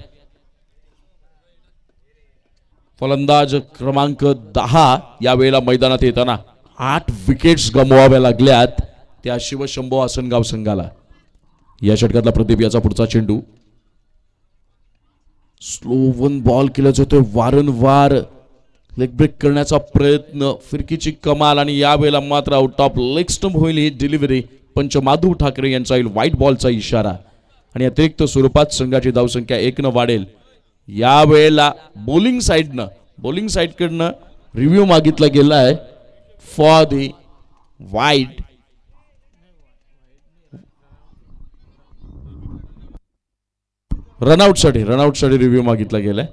फलंदाज क्रमांक 10 या वेळेला मैदानात येताना 8 विकेट्स गमवाव्या लागल्यात त्या शिवशंभो आसनगाव संघाला. या षटकातला प्रदीप याचा पुढचा चेंडू स्लो वन बॉल केला जातोय वारंवार लेग ब्रेक करण्याचा प्रयत्न फिरकीची कमाल आणि यावेळेला मात्र आउट ऑफ लेग स्टंप होईल ही डिलिव्हरी पंच माधव ठाकरे यांचा येईल व्हाईट बॉलचा इशारा आणि अतिरिक्त स्वरूपात संघाची धावसंख्या 1 न वाढेल. यावेळेला बॉलिंग साईडकडनं रिव्ह्यू मागितला गेला आहे फॉर दी वाईट रनआउटसाठी रिव्ह्यू मागितला गेलाय.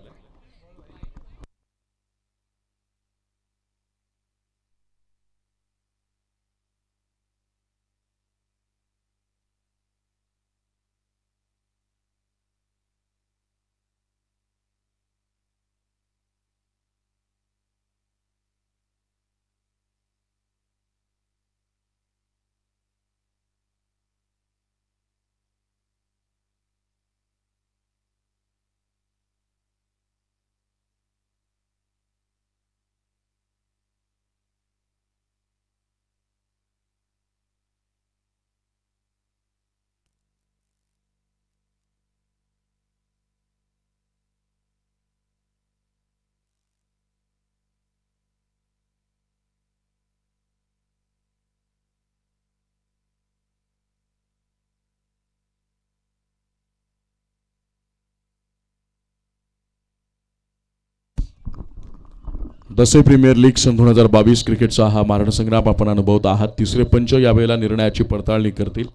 दसे प्रीमियर लीग सन 2022 क्रिकेटचा हा मारणसंग्राम आपण अनुभवत आहात. तिसरे पंच यावेळेला निर्णयाची पडताळणी करतील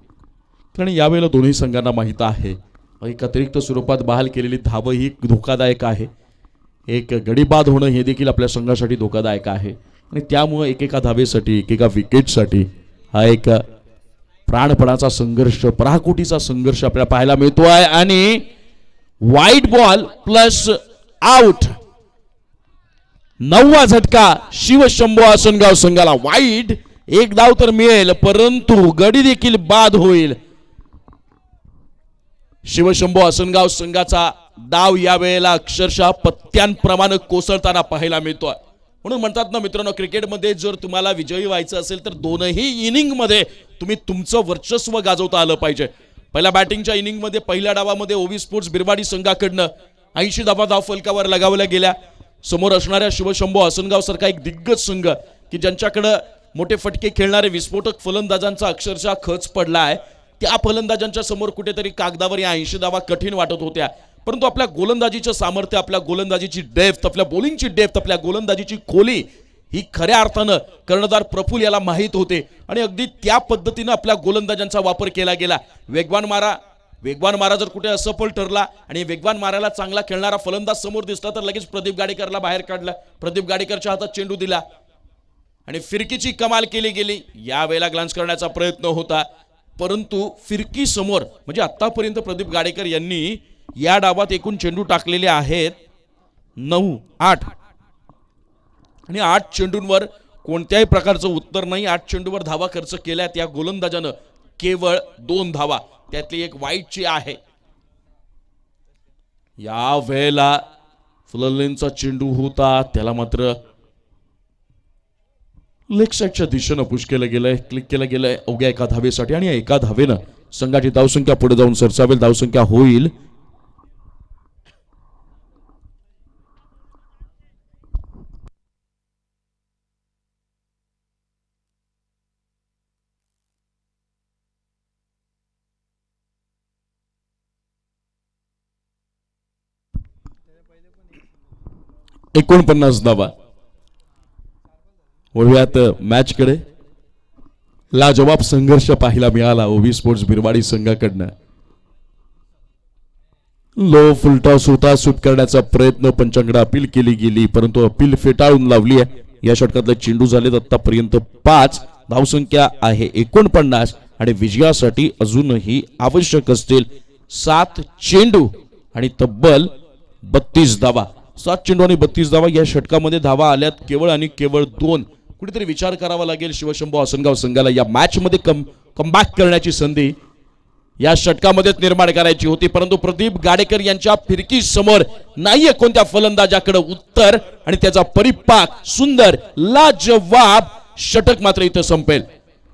कारण यावेळेला दोन्ही संघांना माहीत आहे एक अतिरिक्त स्वरूपात बहाल केलेली धाव ही धोकादायक आहे. एक गडी बाद होणं हे देखील आपल्या संघासाठी धोकादायक आहे आणि त्यामुळे एकेका धावेसाठी एकेका विकेटसाठी हा एक प्राणपणाचा संघर्ष पराकोटीचा संघर्ष आपल्याला पाहायला मिळतो आहे आणि व्हाईट बॉल प्लस आउट 9वा झटका शिवशंभो आसनगाव संघाला. वाईट एक धाव तर मिळेल परंतु गडी देखील बाद होईल. शिवशंभो आसनगाव संघाचा डाव यावेळेला अक्षरशः पत्त्यांप्रमाणे कोसळताना पाहायला मिळतोय. म्हणून म्हणतात ना मित्रांनो क्रिकेटमध्ये जर तुम्हाला विजयी व्हायचं असेल तर दोनही इनिंग मध्ये तुम्ही तुमचं वर्चस्व गाजवता आलं पाहिजे. पहिल्या बॅटिंगच्या इनिंग मध्ये पहिल्या डावामध्ये ओवी स्पोर्ट्स बिरवाडी संघाकडनं 80 धावा फलकावर लगावल्या गेल्या. समोर असणाऱ्या शिवशंभो आसनगाव सारखा एक दिग्गज संघ की ज्यांच्याकडे मोठे फटके खेळणारे विस्फोटक फलंदाजांचा अक्षरशः खच पडला आहे. त्या फलंदाजांच्या समोर कुठेतरी कागदावर या 80 धावा कठीण वाटत होत्या परंतु आपल्या गोलंदाजीचं सामर्थ्य आपल्या गोलंदाजीची डेप्थ आपल्या बॉलिंगची डेप्थ आपल्या गोलंदाजीची खोली ही खऱ्या अर्थानं कर्णधार प्रफुल्ल याला माहीत होते आणि अगदी त्या पद्धतीनं आपल्या गोलंदाजांचा वापर केला गेला. वेगवान मारा जर कुठे असफल ठरला आणि वेगवान मारायला चांगला खेळणारा फलंदाज समोर दिसला तर लगेच प्रदीप गाडेकरला बाहेर काढला. प्रदीप गाडेकरच्या हातात चेंडू दिला आणि फिरकीची कमाल केली गेली. यावेळेला ग्लान्स करण्याचा प्रयत्न होता परंतु फिरकी समोर म्हणजे आतापर्यंत प्रदीप गाडेकर यांनी या डावात एकूण चेंडू टाकलेले आहेत 9-8 आणि 8 चेंडूंवर कोणत्याही प्रकारचं उत्तर नाही. 8 चेंडूवर धावा खर्च केल्यात या गोलंदाजानं केवळ 2 धावा त्यातली एक वाईटची आहे. या वेळेला फुललेनचा चेंडू होता त्याला मात्र लेग साईडच्या दिशेनं पुश केलं गेलंय क्लिक केलं गेलंय अवघ्या एका धावेसाठी आणि एका धावेनं संघाची धावसंख्या पुढे जाऊन सरसावेल. धावसंख्या होईल 49 धावा. वळूयात मॅचकडे. लाजवाब संघर्ष पाहायला मिळाला ओवी स्पोर्ट्स बिरवाडी संघाकडनं. लो फुलटॉस स्वतः सूट करण्याचा प्रयत्न पंचांकडे अपील केली गेली परंतु अपील फेटाळून लावली आहे. या षटकातले चेंडू झालेत आतापर्यंत 5. धावसंख्या आहे 49 आणि विजयासाठी अजूनही आवश्यक असतील 7 चेंडू आणि तब्बल 32 धावा. 7 चेंडू आणि 32 धावा. या षटकामध्ये धावा आल्यात केवळ आणि केवळ 2. कुठेतरी विचार करावा लागेल शिवशंभो आसनगाव संघाला या मॅच मध्ये कमबॅक करण्याची संधी या षटकामध्येच निर्माण करायची होती परंतु प्रदीप गाडेकर यांच्या फिरकी समोर नाहीये कोणत्या फलंदाजाकडे उत्तर आणि त्याचा परिपाक सुंदर लाजवाब षटक मात्र इथं संपेल.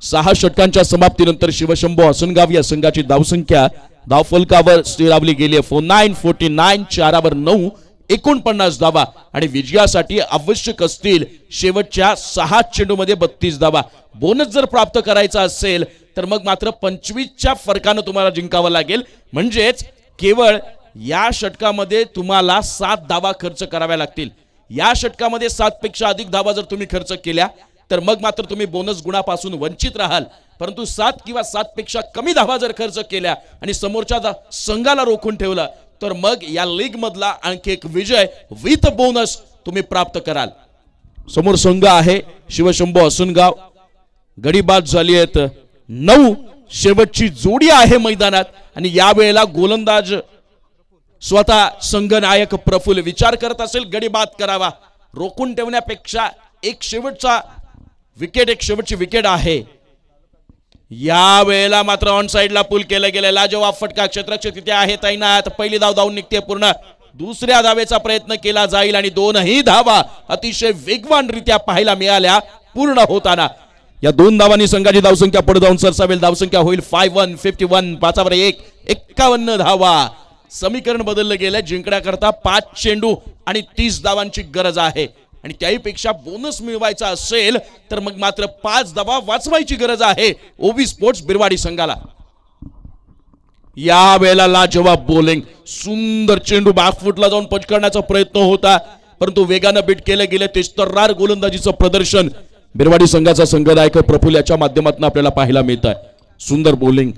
6 षटकांच्या समाप्तीनंतर शिवशंभो आसनगाव या संघाची धावसंख्या धावफलकावर स्थिरावली गेली आहे 49 4वर 9 49 धावा आणि विजयासाठी आवश्यक असतील शेवटच्या 6 चेंडूमध्ये 32 धावा. बोनस जर प्राप्त करायचा असेल तर मग मात्र 25च्या फरकानं तुम्हाला जिंकावं लागेल. म्हणजेच केवळ या षटकामध्ये तुम्हाला 7 धावा खर्च कराव्या लागतील. या षटकामध्ये 7 पेक्षा अधिक धावा जर तुम्ही खर्च केल्या तर मग मात्र तुम्ही बोनस गुणापासून वंचित राहाल. परंतु 7 किंवा 7 पेक्षा कमी धावा जर खर्च केल्या आणि समोरच्या संघाला रोखून ठेवलं तर मग या लीग मधला आणखी एक विजय विथ बोनस तुम्ही प्राप्त कराल. समोर संघ आहे शिवशंभू हसनगाव. गडी बाद झाली आहेत 9. शेवटची जोडी आहे मैदानात आणि यावेळेला गोलंदाज स्वतः संघनायक प्रफुल्ल विचार करत असेल गडी बाद करावा. रोखून ठेवण्यापेक्षा एक शेवटची विकेट आहे. या वेळेला मात्र ऑन साइडला पुल केलं गेलं. लाजवाब फटका क्षेत्ररक्षक तिथे आहे तैनात. पहिली धाव धावून निघते पूर्ण. दुसऱ्या धावेचा प्रयत्न केला जाईल आणि दोनही धावा अतिशय वेगवानरित्या पाहायला मिळाल्या पूर्ण होताना. या 2 धावांनी संघाची धावसंख्या पुढे जाऊन सरसावेल. धावसंख्या होईल 51 51 5वर 1 51 धावा. समीकरण बदललं गेलं. जिंकण्याकरता 5 चेंडू आणि 30 धावांची गरज आहे आणि त्याहीपेक्षा बोनस मिळवायचा असेल तर मग मात्र 5 धावा वाचवायची गरज आहे ओबी स्पोर्ट्स बिरवाडी संघाला. या वेळेला लाजवाब बॉलिंग. सुंदर चेंडू बॅकफुटला जाऊन पचकरण्याचा प्रयत्न होता परंतु वेगानं बीट केलं गेलं. तेजतर्रार गोलंदाजीचं प्रदर्शन बिरवाडी संघाचा संघनायक प्रफुल्ल याच्या माध्यमातून आपल्याला पाहायला मिळत आहे. सुंदर बॉलिंग.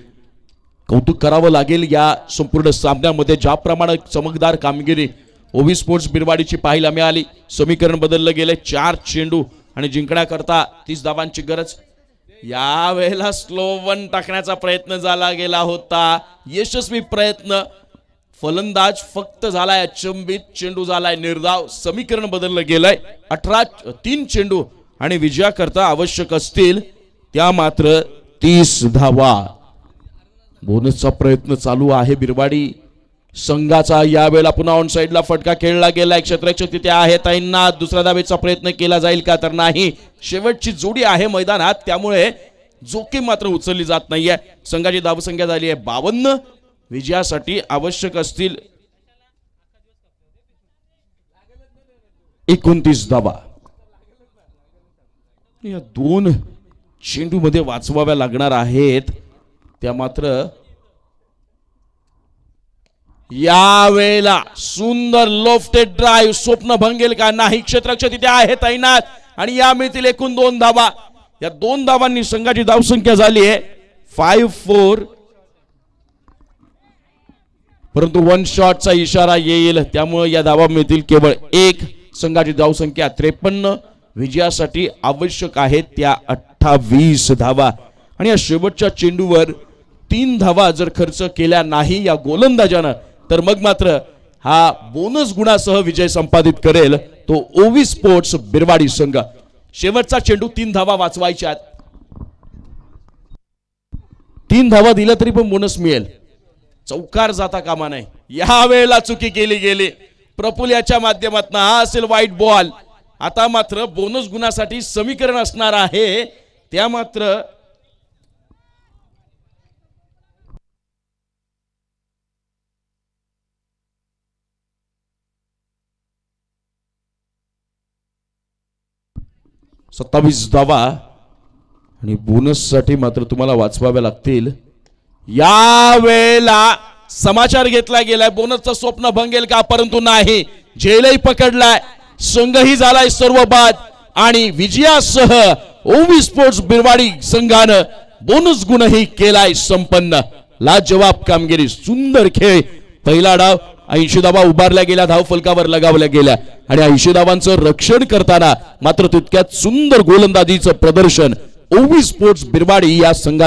कौतुक करावं लागेल या संपूर्ण सामन्यामध्ये ज्याप्रमाणे चमकदार कामगिरी ओबी स्पोर्ट्स बिरवाडीची पाहायला मिळाली. समीकरण बदललं गेले. 4 चेंडू आणि जिंकण्याकरता 30 धावांची गरज. या वेळेला स्लो वन टाकण्याचा प्रयत्न झाला गेला होता. यशस्वी प्रयत्न. फलंदाज फक्त झालाय अचंबित. चेंडू झालाय निर्धाव. समीकरण बदललं गेलंय. 3 चेंडू आणि विजयाकरता आवश्यक असतील त्या मात्र 30 धावा. बोनसचा प्रयत्न चालू आहे बिरवाडी संघाचा. यावेळेला पुन्हा ऑन साइडला फटका खेळला गेला. क्षेत्ररक्षक तिथे आहे तैनात. दुसऱ्या धावेचा प्रयत्न केला जाईल का तर नाही. शेवटची जोडी आहे मैदानात त्यामुळे जोखीम मात्र उचलली जात नाहीये. संघाची धावसंख्या झाली आहे 52. विजयासाठी आवश्यक असतील 29 धावा. या 2 चेंडू मध्ये वाचवाव्या लागणार आहेत त्या मात्र. या वेळेला सुंदर लोफ्टेड ड्राईव्ह स्वप्न भंगेल का नाही. क्षेत्ररक्षक तिथे आहे तैनात आणि या मिळतील एकूण 2 धावा. या 2 धावांनी संघाची धावसंख्या झाली आहे 5-4. परंतु 1 शॉटचा इशारा येईल त्यामुळे या धावा मिळतील केवळ 1. संघाची धावसंख्या 53. विजयासाठी आवश्यक आहेत त्या 28 धावा आणि या शेवटच्या चेंडूवर 3 धावा जर खर्च केल्या नाही या गोलंदाजानं तर मग मात्र हा बोनस गुणासह विजय संपादित करेल तो ओबी स्पोर्ट्स बिरवाडी संघ. शेवटचा चेंडू 3 धावा वाचवायच्या. 3 धावा दिल्या तरी पण बोनस मिळेल. चौकार जाता कामा नाही. या वेळेला चुकी केली गेली प्रफुल्ल याच्या माध्यमातून. हा असेल वाईट बॉल. आता मात्र बोनस गुणासाठी समीकरण असणार आहे त्या मात्र सत्तावीस धावा आणि बोनस साठी मात्र तुम्हाला वाचवाव्या लागतील. या वेळेला समाचार घेतला गेलाय बोनसचं स्वप्न भंगेल का परंतु नाही. झेलही पकडलाय. संघही झालाय सर्व बाद आणि विजयासह ओबी स्पोर्ट्स बिरवाडी संघानं बोनस गुणही केलाय संपन्न. लाजवाब कामगिरी. सुंदर खेळ. पहिला डाव 80 धावा उभारल्या गेल्या. धावफलकावर लगावल्या गेल्या आणि 80 धावांचं रक्षण करताना मात्र तितक्यात सुंदर गोलंदाजीचं प्रदर्शन ओबी स्पोर्ट्स बिरवाडी या संघाचं